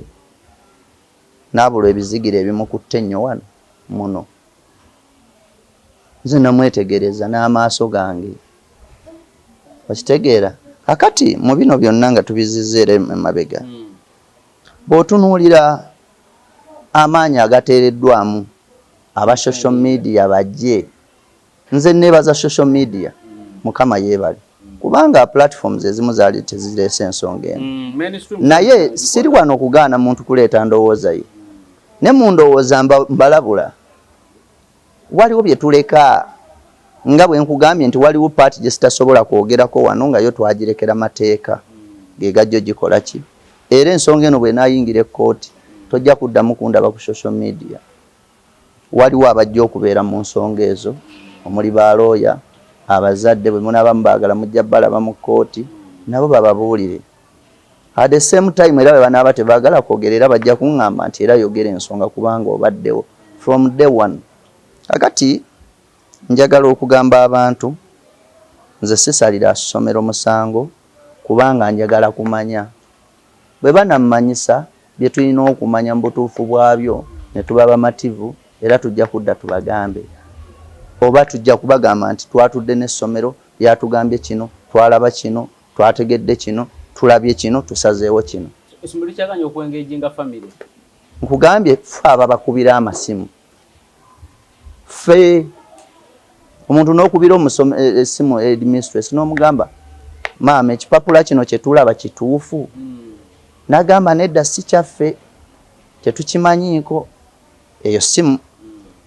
n'abulwa ebizigire ebimukutte nnyo wano muno nze namwetegereza n'amaaso gange okitegeera kakati mu bino byonna nga tubizizeera emabega bw'otunuulira amaanyi agateereddwamu aba social media bajje nze neebaza social media mukama yeebale kubanga platforms ezimu zaali tezireese ensonga eno naye siri wano okugaana muntu kuleeta ndowooza ye ne mu ndowooza mbalabula waliwo bye tuleka nga bwe nkugambye nti waliwo paati gye sitasobola kwogerako wano nga yo twagirekera mateeka ge gajjo gikola ki era ensonga eno bwe naayingira ekkooti tojja kuddamu kundaba ku social media waliwo abajja okubeera mu nsonga ezo omuli balooya abazadde bwe munaaba mubaagala mujja balaba mu kkooti nabo bababuulire at the same time era bwe banaaba tebaagala kwogera era bajja kuŋŋamba nti era yogera ensonga kubanga obaddewo from day one kakati njagala okugamba abantu nze sisalira ssomero musango kubanga njagala kumanya bwe banammanyisa bye tulina okumanya mu butuufu bwabyo ne tuba bamativu era tujja kudda tubagambe oba tujja kubagamba nti twatudde n'essomero lyatugambye kino twalaba kino twategedde kino tulabye kino tusazeewo kino essomero likyaganya okwengeejinga famire nkugambye ffe aba bakubira amasimu ffe omuntu n'okubira essimu headmistress n'omugamba maama ekipapula kino kye tulaba kituufu n'agamba nedda si kyaffe tetukimanyiiko eyo simu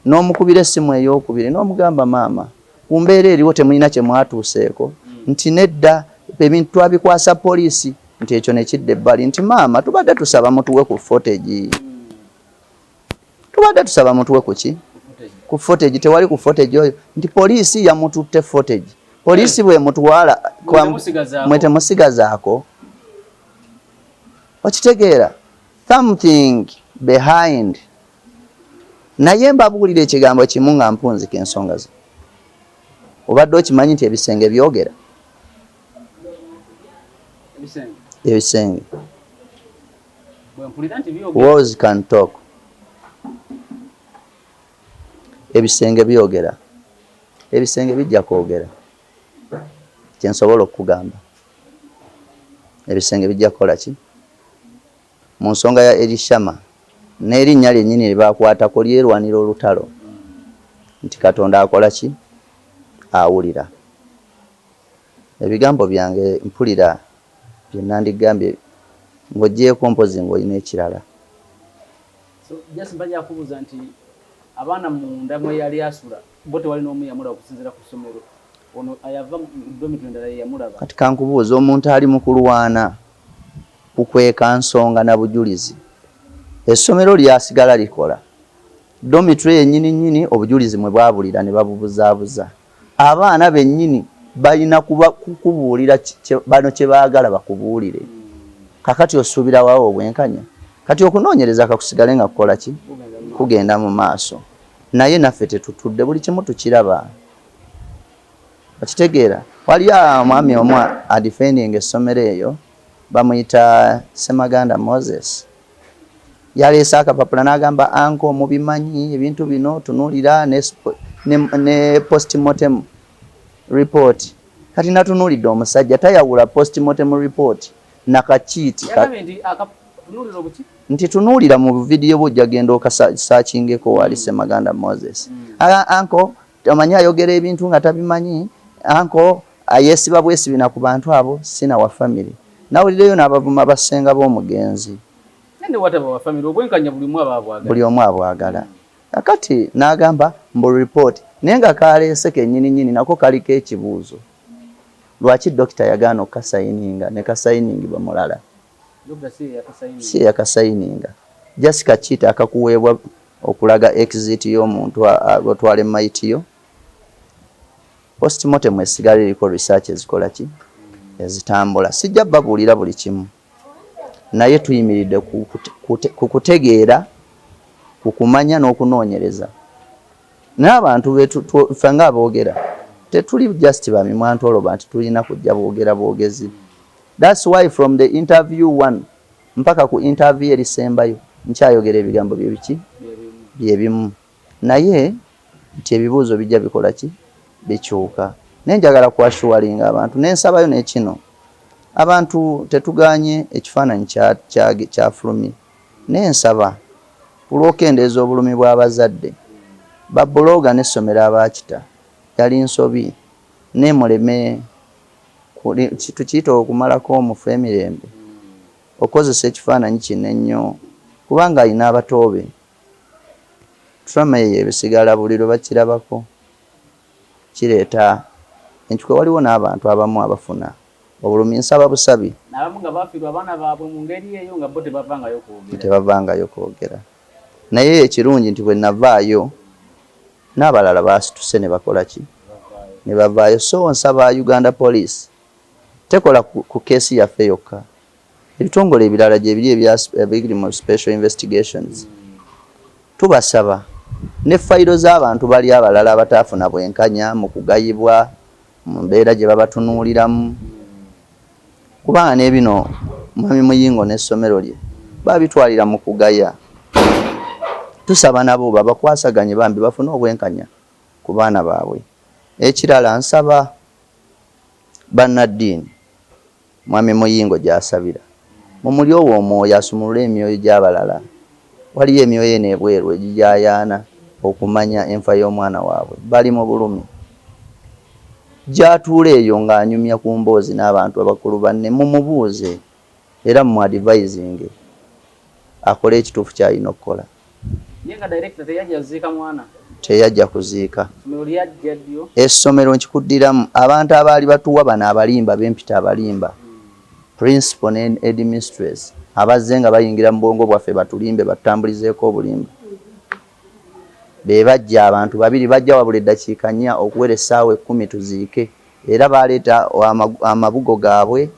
n'omukubira essimu ey'okubiri n'omugamba maama ku mbeera eriwo temulina kye mwatuuseeko nti nedda ebintu twabikwasa poliisi nti ekyo ne kidda ebbali nti maama tubadde tusaba mutuwe ku footage tubadde tusaba mutuwe ku ki ku footage tewali ku footage oyo nti poliisi yamututte footage poliisi bwe mutwala mwete musigazaako okitegeera something behind naye mbabuulira ekigambo kimu nga mpunzika ensonga ze obadde okimanyi nti ebisenge byogera ebisenge walls can talk ebisenge byogera ebisenge bijja kwogera kyensobola okugamba ebisenge bijja kukola ki mu nsonga ya Elishama n'erinnya lyennyini lyebakwatako lyerwanira olutalo nti Katonda akola ki awulira ebigambo byange mpulira byenandigambye ng'oggyeko mpozi ng'olina ekirala jasimba jakubuuza nti abaana munda mwe yali asula bo tewali n'omu yamulaba okusinziira ku ssomero ono ayava mu domitry endala ye yamulaba kati kankubuuza omuntu ali mu kulwana kukweka nsonga na bujulizi essomero lyasigala likola domitry yennyini nnyini obujulizi mwe bwabulira ne babubuzaabuza abaana bennyini balina kukubuulira bano kye baagala bakubuulire kakati osuubira waawo obwenkanya kati okunoonyereza kakusigale nga kukola ki kugenda mu maaso naye naffe tetutudde buli kimu tukiraba okitegeera waliyo omwami omu adifendinga essomero eyo bamuyita Semaganda Moses yaleese akapapula n'agamba anko mubimanyi ebintu bino tunuulira ne postmortem report kati natunuulidde omusajja tayawula postmortem report nakakiiti nti tunuulira mu vidiyo bw'ojja genda okasaakingeko wali Semaganda Moses anko omanyi ayogera ebintu nga tabimanyi anko yeesiba bwesibina ku bantu abo sina wa family nawulireyo n'abavuma basenga b'omugenzi buli omu abwagala kakati n'agamba mbu report naye nga kaleese kennyini nnyini nako kaliko ekibuuzo lwaki dokita yagaana okukasayininga ne kasayiningibwa mulala si yakasayininga just kakiita akakuweebwa okulaga exit y'omuntu otwala emaiti yo postmortem esigala eriko research ezikola ki ezitambula. Sijja babuulira buli kimu, naye tuyimiridde ku kutegeera, ku kumanya n'okunoonyereza. N'abantu ffe ng'aboogera tetuli just bamimwantoloba nti tulina kujja boogera boogezi. That's why from the interview 1 mpaka ku interview erisembayo nkyayogera ebigambo bye bimu, naye nti ebibuuzo bijja bikola ki, bikyuka. Nenjagala kwashuwalinga abantu nensabayo n'ekino, abantu tetuganye ekifaananyi kya fulumi. Nensaba olw'okendeeza obulumi bw'abazadde, babuloga n'essomero abakita yali nsobi nemuleme tukiyita okumalako omufu emirembe, okozesa ekifaananyi kino ennyo kubanga alina abatoobe. Trauma ye ebisigala buli lwe bakirabako kireeta enkikwe. Waliwo n'abantu abamu abafuna obulumi nsaba busabi, n'abamu nga bafiirwa abaana baabwe mu ngeri eyo nga bo tebavangayo kwogera. Naye ekirungi nti bwe navaayo n'abalala baasituse ne bakola ki, ne bavaayo. So nsaba Uganda Police tekola ku keesi yaffe yokka, ebitongole ebirala gye biri ebiri mu special investigations, tubasaba ne fayiro z'abantu bali abalala abataafuna bwenkanya mu kugayibwa mu mbeera gye babatunuuliramu, kubanga n'ebino Mwami Muyingo n'essomero lye babitwalira mu kugaya. Tusaba nabo babakwasaganye bambi bafune obwenkanya ku baana baabwe. Ekirala nsaba bannaddiini Mwami Muyingo gy'asabira mumulyowo omwoyo asumulule emyoyo gy'abalala. Waliyo emyoyo eno ebweru egijayaana okumanya enfa y'omwana waabwe, bali mu bulumi. Gyatuula eyo ng'anyumya ku mboozi n'abantu abakulu banne, mumubuuze era mu advising akole ekituufu ky'alina okukola. Teyajja kuziika. Essomero nkikuddiramu abantu abaali batuwa bano abalimba b'empita abalimba, principal ne headmistress abazze nga bayingira mu bwongo bwaffe batulimbe batutambulizeeko obulimba. Be bajja abantu babiri bajja wabula eddakiika 4 okuwera essaawa 10 tuziike, era baleeta amabugo gaabwe.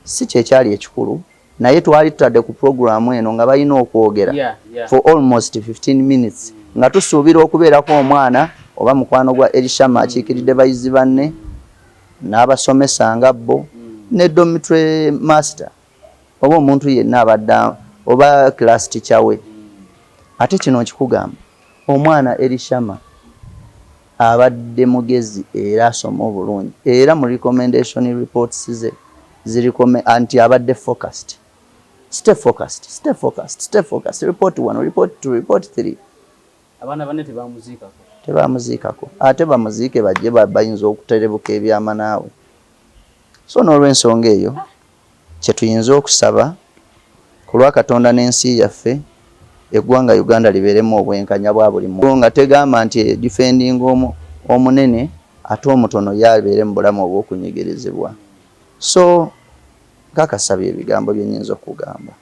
Si kyekyali ekikulu, naye twali tutadde ku programu eno nga balina okwogera for almost 15 minutes nga tusuubira okubeerako omwana oba mukwano gwa Elishama akiikiridde bayizi banne n'abasomesa nga bo ne dormitory master oba omuntu yenna abadde oba class teacher we. Ate kino nkikugamba, omwana Elishama abadde mugezi era asoma obulungi, era mu recommendation reports ze zirikome anti abadde focused. Stay focused, stay focused, stay focused. Report 1, report 2, report 3. Abaana banne tebamuziikako. Ate bamuziike bajje bayinza okuterebuka ebyama naawe. So n'olw'ensonga eyo kye tuyinza okusaba ku lwa Katonda n'ensi yaffe, eggwanga Uganda libeeremu obwenkanya bwa buli muntu, nga tegamba nti defending omunene ate omutono yabeere mu bulamu obw'okunyigirizibwa. So kakasabye ebigambo bye nnyinza okugamba.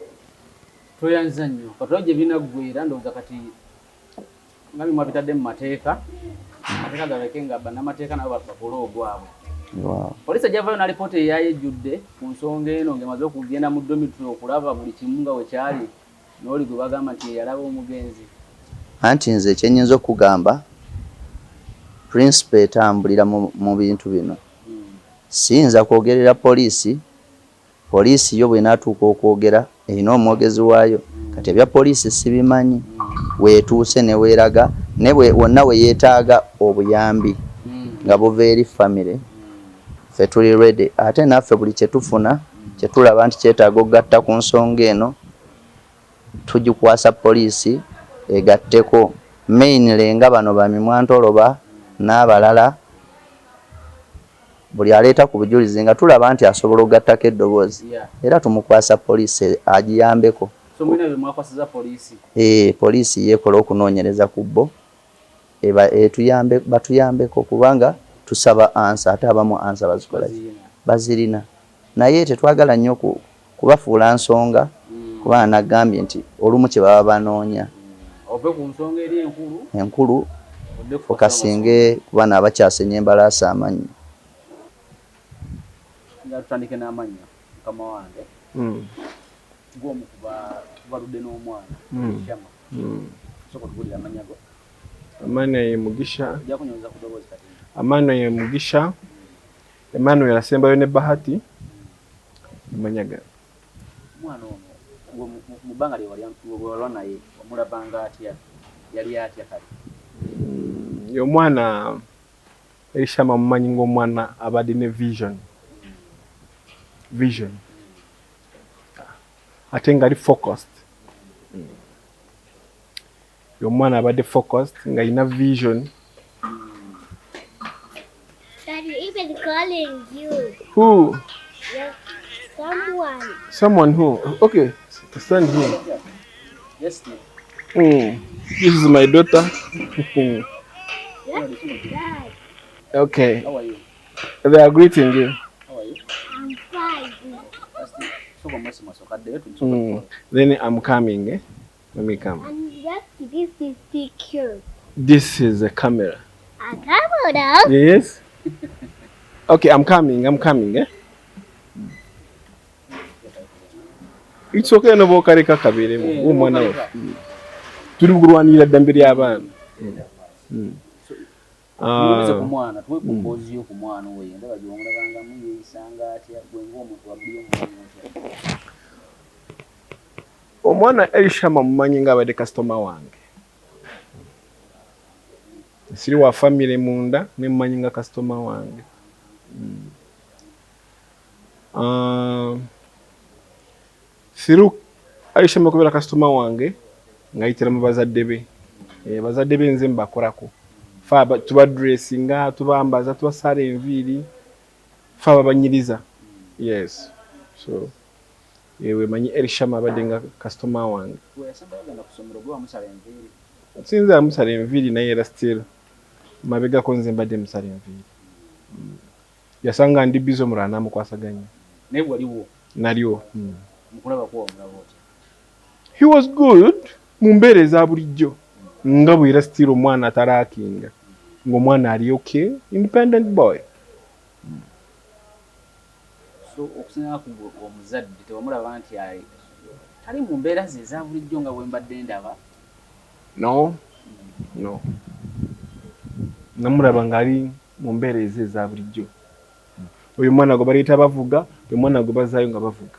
Tweyanza nnyo Katonda gye binaggweera, ndowooza kati nga bimwabitadde mu mateeka galeke nga bannamateeka nabo bakola ogwabwe. Poliisi ajjavayo na lipoota eyayejjudde ku nsonga eno ng'emaze okugenda mu dormitory okulaba buli kimu nga bwe kyali, n'oli gwe bagamba nti yalaba omugenzi. Anti nze kyennyinza okugamba, principal etambulira mu bintu bino. Siyinza kwogerera poliisi yo bw'enaatuuka okwogera erina omwogezi waayo. Kati ebya poliisi sibimanyi, weetuuse ne weeraga ne wonna we yeetaaga obuyambi nga buva eri famire, ffe tuli ready. Ate naffe buli kye tufuna kye tulaba nti kyetaaga okugatta ku nsonga eno tugikwasa poliisi egatteko, mainly nga bano bamimwantoloba n'abalala. Buli aleeta ku bujulizi nga tulaba nti asobola okugattako eddoboozi era tumukwasa poliisi agiyambeko. Poliisi yeekola okunoonyereza ku bo batuyambeko kubanga tusaba ansa, ate abamu ansa bazirina. Naye tetwagala nnyo kubafuula nsonga kubanga nagambye nti olumu kye baba banoonya enkulu okasinge ku bana abakyasenye embalaasi amanyi. nga tutandike n'amannya mukama wange gwomu kubaludde n'omwana Shama soko tugulira amannya go Emmanuel Mugisha jakunyonza ku ddoboozi kati Emmanuel Mugisha Emmanuel asembayo ne Bahati amannya ga mwana ono mu bbanga lye walwa naye omulabanga atya yali atya kale yo mwana Elishama mumanyi ng'omwana abadde ne vision ate nga ali focused yo mwana abadde focused nga alina vision. Daddy, even calling you. Who? Yes, Someone who? Okay, stand here. yes Steve. This is my daughter. Dad, Okay, How are you? they are greeting you. How are you? I'm fine. Soko mwesi mwasokaddeyo tulisoko Then I'm coming. Let me come. And yes, this is secure. This is a camera. I come now. Yes. Okay, I'm coming. It's okay no bokareka kabere umwana we. Turi kurwanira dambe ly'abana. tuweze ku mwana tuwe ku mbozi yo ku mwana we ndaba gyomulabanga muyisanga atya gwe ng'omuntu wabuli omuntu. Omwana Elishama mumanyi nga abadde customer wange. Siri wa family munda ne mumanyi nga customer wange. Siru Elishama kubeera customer wange ngayitira mu bazadde be. Bazadde be nze mbakolako. Faba tuba dressinga tubambaza tubasala enviiri faba banyiriza. Yes. So yewe manyi Elishama abadde nga customer wange. Yasamba yagenda ku ssomero gwe wamusala enviiri. Sinza amusala enviiri naye era still mabegako nze mbadde musala enviiri. Yasanga ndi bizo mulana mukwasaganya. Naye waliwo Naliwo. mukulaba kwa omulabo oti. He was good mu mbeera eza bulijjo nga bw'era still omwana atalaakinga ng'omwana ali okay independent boy. So okusinga ku omuzadde tewamulaba nti tali mu mbeera ze eza bulijjo nga bwe mbadde ndaba. No. Namulaba ng'ali mu mbeera ezo eza bulijjo. Oyo mwana gwe baleeta bavuga, oyo mwana gwe bazaayo nga bavuga.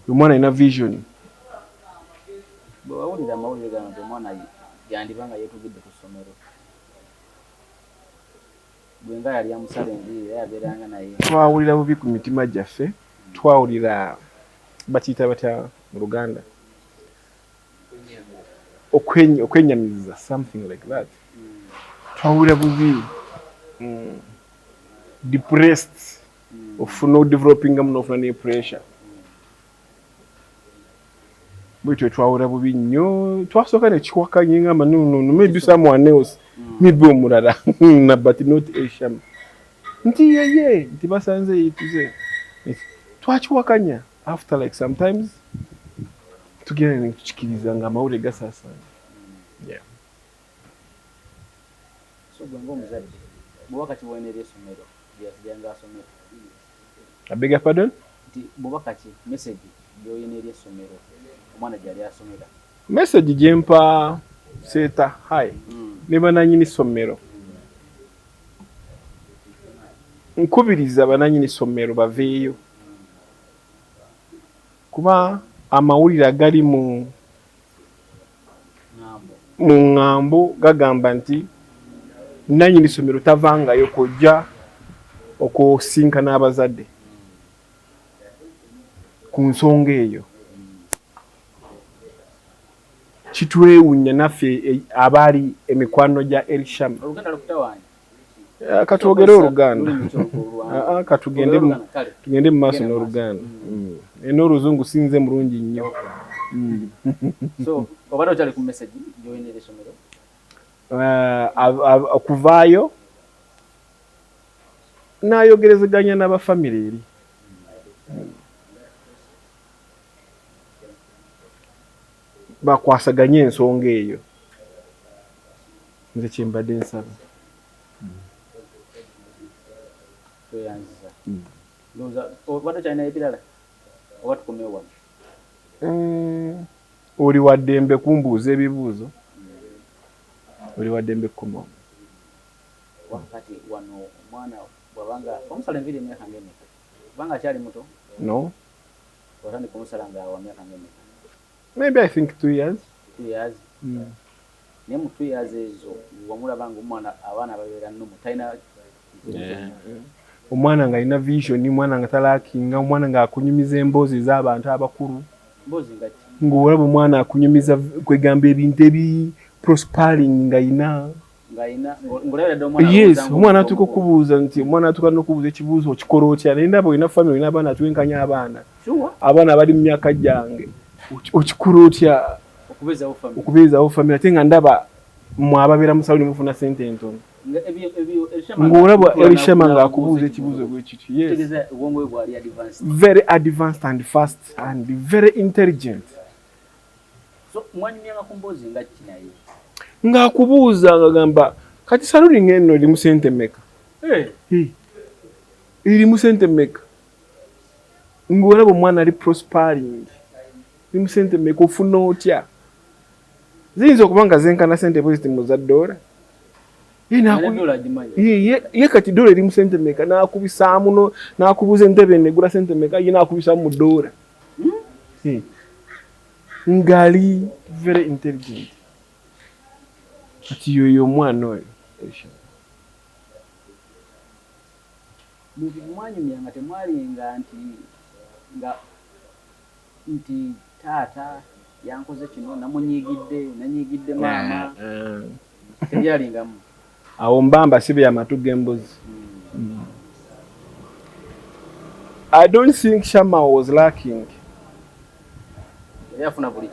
Oyo mwana alina vision. Bwe wawulira amawulire gano nti omwana yandiba nga yeetugidde ku ssomero. Gwe nga yali amusala enviiri era yabeeranga naye. Twawulira bubi ku mitima gyaffe. Twawulira bakiyita batya mu Luganda. Okwenyamiza, something like that. Twawulira bubi. Depressed. Ofuna developing amu n'ofuna ne pressure. Bwetyo twawulira bubi nnyo. Twasooka ne kiwakanya ngamba no, maybe someone else. Maybe omulala. But not Elishama. Nti yeye, nti basanze yituze. Twakiwakanya. After like sometimes tugenda ne tukikiriza nga amawulire gasaasana. Yeah. So gwe ng'omuzadde bwe wakati w'oyina ery'essomero lyanga asomera. I beg your pardon? Nti bwe wakati message gy'oyina ery'essomero omwana gy'ali asomera. Message gyempa seeta hi. Ne bananyini ssomero. Nkubiriza bananyini ssomero baveeyo. Kuba amawulire agali mu ŋŋambo gagamba nti nannyini ssomero tavangayo kujja okusinkana abazadde ku nsonga eyo. Kitwewunya naffe abaali emikwano gya Elishama. Oluganda lukutawaanya. Katwogere Oluganda. Katugende mu maaso n'Oluganda. N'Oluzungu sinze mulungi nnyo. So obadde okyali ku message gy'oyina ery'essomero? Okuvaayo n'ayogerezeganya n'abafamire eri. Bakwasaganye ensonga eyo. Nze kyembadde nsaba. Tweyanziza. Ndoza obadde kyalina ebirala oba tukomyewo wano. Oli waddembe kumbuuza ebibuuzo. Oli waddembe kukomawo. Wakati wano omwana bwabanga omusala enviiri emyaka ng'emeka kubanga akyali muto. No. Watandika omusala nga wa myaka ng'emeka. Maybe I think 2 years. 2 years. Naye mu 2 years ezo wamulaba nga omwana abaana babeera nnomu talina omwana nga alina vision, mwana nga talaakinga, omwana nga akunyumiza emboozi z'abantu abakulu. Mboozi nga ki? Ng'olaba omwana akunyumiza kwegamba ebintu ebi prospering ng'ayina. Yes, omwana atuuka okubuuza nti omwana atuuka n'okubuuza ekibuuzo okikola otya. Naye ndaba olina family, olina abaana atwenkanya abaana. Abaana abali mu myaka gyange. Okikola otya okubeezawo family ate nga ndaba mmwe ababeera mu saloni mufuna ssente entono. Ng'olaba Elishama ng'akubuuza ekibuuzo bwe kityo. Yes. Very advanced and fast and very intelligent. Ng'akubuuza ng'agamba kati saloni ng'eno erimu ssente mmeka? Erimu ssente mmeka? Ng'olaba omwana ali prospering. Erimu ssente mmeka ofuna otya? Ziyinza okuba nga zenkana ssente bwe ziti muzadde ora. Ye kati dola erimu ssente mmeka n'akubisaamu n'akubuuza entebe eno egula ssente mmeka ye n'akubisaamu mu dola. Ngali very intelligent. Kati yoyo omwana oyo. Mwanyumya nga temwalinga nti taata yankoze kino nanyigidde maama. Tebyalingamu. Awo mbamba sibe amatu g'embuzi. I don't think Shama was lacking.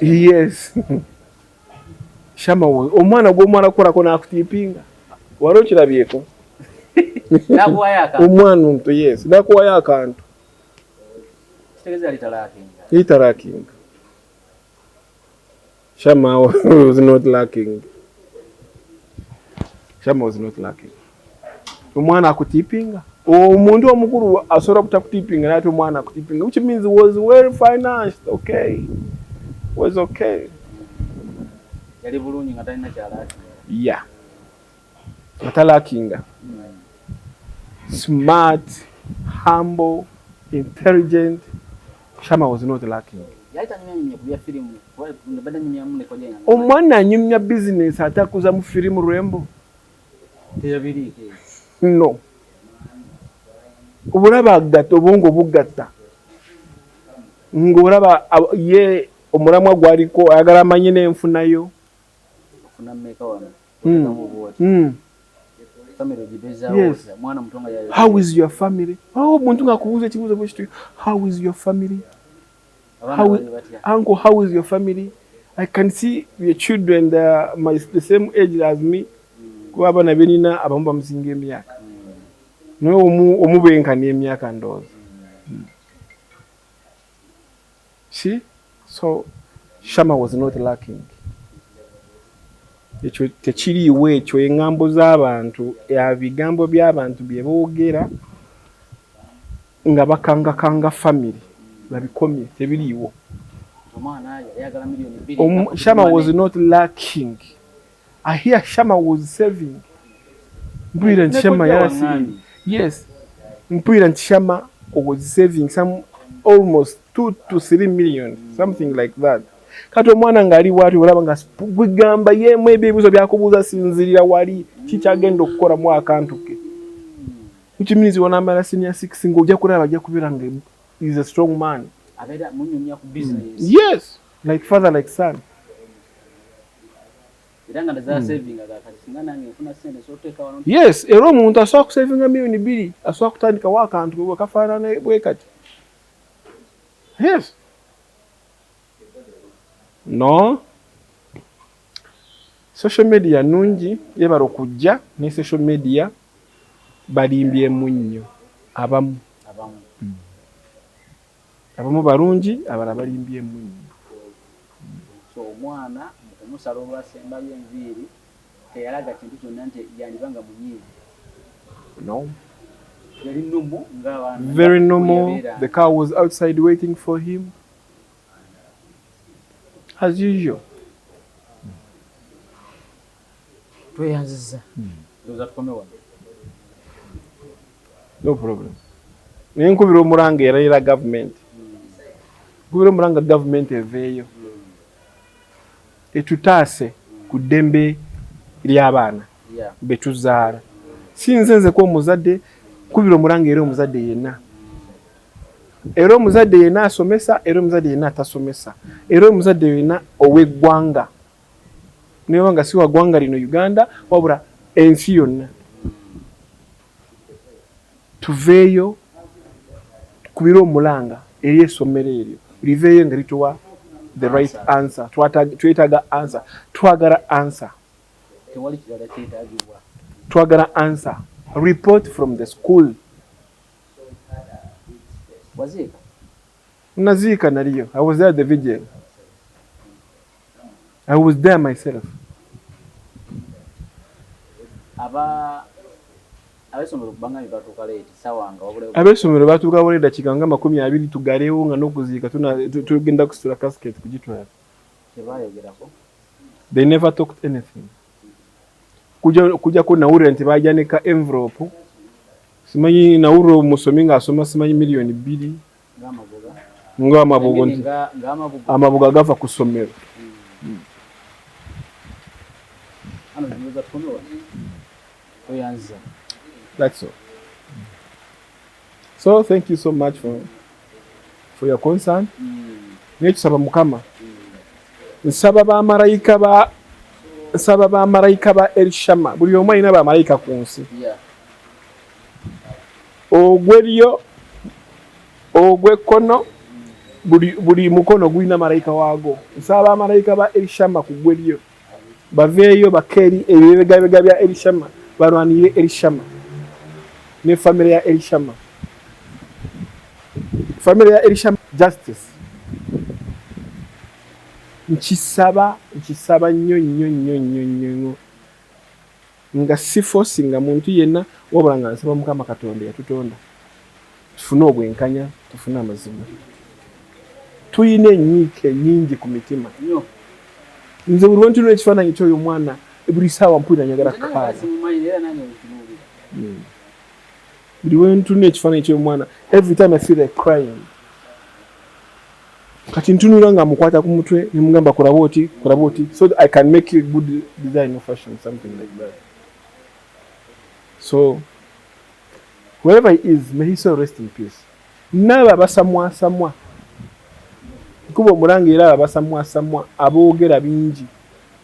Yes. Shama was omwana gw'omwana kolako n'akutiipinga. Wali okirabyeko? Omwana omuto, yes. Nakuwayo akantu. Kitegeeza yali talaakinga. Yali talaakinga. Shama was not lacking. Shama was not lacking. Omwana akutiipinga. Omuntu omukulu asobola kutakutiipinga naye ate omwana akutiipinga, which means was well financed. Okay. Was okay. Yali bulungi nga talina kyalaaki. Yeah. Nga talaakinga. Smart, humble, intelligent. Shama was not lacking. Omwana anyumya business atakuza mu firimu Rembo. No. Obulaba agatta obwongo bugatta. Ng'olaba ye omulamwa gwaliko ayagala amanye n'enfunayo. Yes. How is your family? Omuntu ng'akubuuza ekibuuzo bwe kityo. How is your family? Uncle, how is your family? I can see your children, the same age as me. Kuba abaana benina abamu bamusinga emyaka. Naye omubenkana emyaka ndowooza. See? So, Shama was not lacking. Ekyo tekiriiwo ekyo engambo z'abantu, ebigambo by'abantu bye boogera nga bakangakanga family. Babikomye, tebiriiwo. Shama was not lacking. I hear Shama was saving. Mpulira nti Shama yarasiimye. Yes. Mpulira nti Shama was saving some almost 2 to 3 million, something like that. Kati omwana ng'ali bw'ati olaba nga gwegamba yemu ebibuuzo byakubuuza sinzirira wali kikyagenda okukola mu akantu ke. Which means wanaamala senior 6 ng'ojja kulaba ajja kubeera nga is a strong man. Yes, like father, like son. Yes, era omuntu asobola kusavinga miliyoni 2 asobola kutandikawo akantu bwe kafaanana bwe kati. Yes. No. Social media nungi yebala okujja ne social media balimbyemu nnyo abamu. Abamu balungi abala balimbyemu nnyo. So omwana omusala olwasembayo enviiri teyalaga kintu kyonna nti yandibanga munyiivu. No. Very normal. The car was outside waiting for him. As usual. No problem. Nkubira omulanga era government. Nkubira omulanga government eveeyo. Etutaase ku ddembe ly'abaana betuzaala. Sinzenze ko omuzadde nkubira omulanga era omuzadde yenna. Era omuzadde yenna asomesa, era omuzadde yenna atasomesa. Era omuzadde yenna ow'eggwanga. Newa nga si wa ggwanga lino Uganda wabula ensi yonna. Tuveeyo kubira omulanga eri essomero eryo liveeyo nga lituwa the right answer. Twetaaga answer. Twagala answer. Twagala answer. Report from the school. Naziika naliyo. I was there at the vigil. I was there myself. Abesomero batuuka wale dakiika nga 20 tugalewo nga n'okuziika tugenda kusitula casket kugitwala. They never talked anything. Kujako nawulira nti bajja ne ka envelope. Simanyi nawulira omusomi ng'asoma simanyi million 2 ng'amabogo nti amabogo agava ku ssomero. That's all. So thank you so much for your concern. Netusaba Mukama. Nsaba ba malayika ba Elishama. Buli omu alina ba malayika ku nsi. Ogwelyo ogwekkono buli mukono gulina malayika waago. Nsaba ba malayika ba Elishama ku gwelyo. Baveeyo bakeri ebibegabega bya Elishama. Barwanire Elishama. Ne family ya Elishama. Family ya Elishama justice. Nkisaba nnyo. Nga sifosi nga muntu yenna wabula nga nsaba Mukama Katonda yatutonda. Tufune obwenkanya, tufune amazima. Tuyina enyiike nyingi ku mitima. Nze buli lwentu n'ekifaananyi ky'oyo mwana buli ssaawa mpulira njagala kaala. Buli lwentu n'ekifaananyi ky'oyo mwana every time I feel like crying. Kati ntunula nga mukwata ku mutwe ne mugamba kola bwoti so that I can make you good design of fashion, something like that. So wherever he is, may he so rest in peace. Naba basamwa kuba omulanga era abasamwa aboogera bingi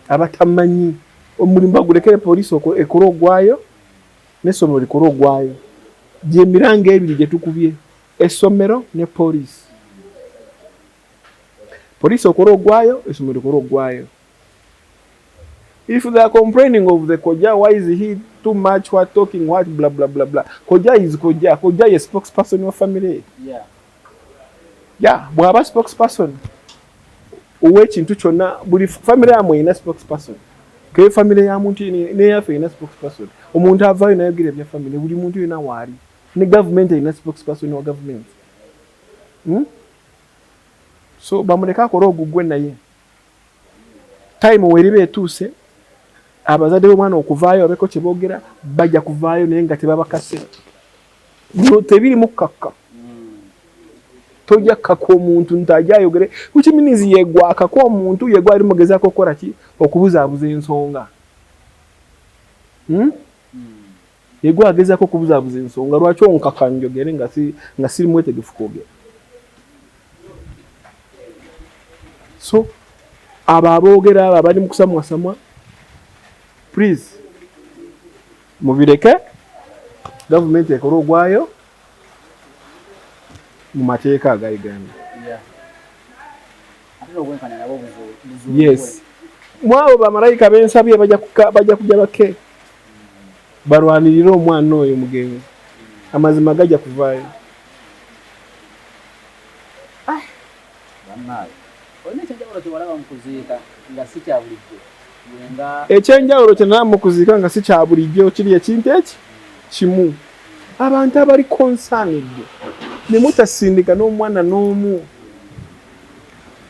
abatamanyi omulimba gulekere poliisi ekola ogwayo n'essomero likola ogwayo. Gye miranga ebiri gye tukubye, essomero ne poliisi. Police okoro ogwayo, essomero okoro ogwayo. If they are complaining of the Koja, why is he too much, what talking, what blah blah blah blah. Koja is Koja. Koja is spokesperson in your family. Yeah, bwaba spokesperson. Uwekintu kyonna buli family yamwe ina spokesperson. Ke family ya muntu ne yafe ina spokesperson. Omuntu avayo nayogira bya family buli muntu ina wali. Ne government ina spokesperson wa government. So bamuleka akola ogugwe naye. Time weribe etuuse abazadde b'omwana okuvaayo abeko kye boogera bajja kuvaayo naye nga tebabakase. Tebiri mukakka. Tojja kaka omuntu ntajja ayogere which means yegwa akako omuntu yegwa ali mugezaako okukola ki okubuzaabuza ensonga. Yegwa agezaako okubuzaabuza ensonga lwaki onkaka njogere nga siri mwetegefu kwogera. So aboogera abali mu kusamwasamwa please mubireke government ekola ogwayo mu mateeka aga Uganda. Yes. Mwabo bamalayika bensabye bajja kujja bake barwanirira omwana oyo mugenzi amazima gajja kuvaayo. Ekyenjawulo kye nalaba mu kuziika nga si kya bulijjo kiri ekintu eki kimu abantu abali concerned ne mutasindika n'omwana n'omu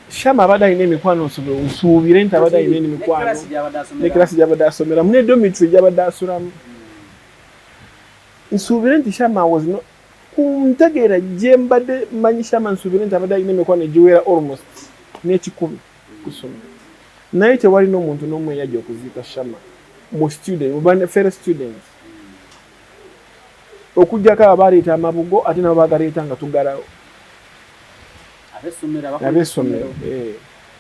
Shama abadde alina emikwano nsuubire nti abadde alina emikwano ne kirasi gy'abadde asomeramu ne dormitory gy'abadde asulamu nsuubire nti Shama was no kuntegeera gye mbadde mmanyi Shama nsuubire nti abadde alina emikwano egiwera almost n'ekikumi ku ssomero naye tewali n'omuntu n'omu eyajja okuziika Shama mu student mu fellow students okujjako abaleeta amabugo ate nabo bagaleeta nga tugalawo ab'essomero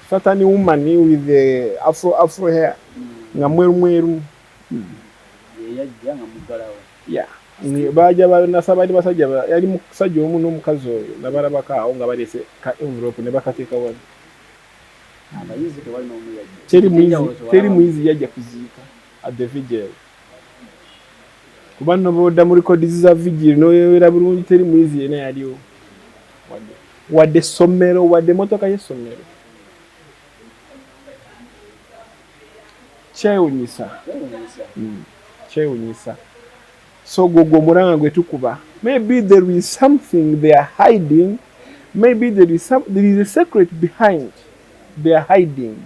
Saturday woman with the afro hair nga mweru yajja nga mugalawo baja banasaba basajja yali musajja omu n'omukazi oyo nabalabako awo nga baleese ka envelope ne bakateeka wano abayizi tewali n'omu yajja teri muyizi yajja kuziika at the vigil kuba noboda mu records za vigil noyewera bulungi teri muyizi yena yaliwo wadde essomero wadde motoka y'essomero kyewunyisa so gogo omulanga gwe tukuba maybe there is something they are hiding, maybe there is a secret behind they are hiding.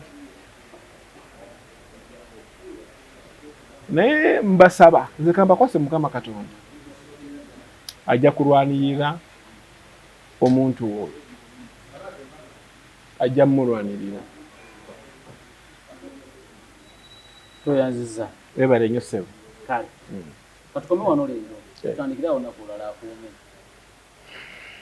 Naye mbasaba nze kamba kwase Mukama Katonda ajja kulwanirira omuntu oyo ajja mulwanirira toyanziza webale nnyo ssebo kale katukome wano leero tutandikira awo nakulala akuume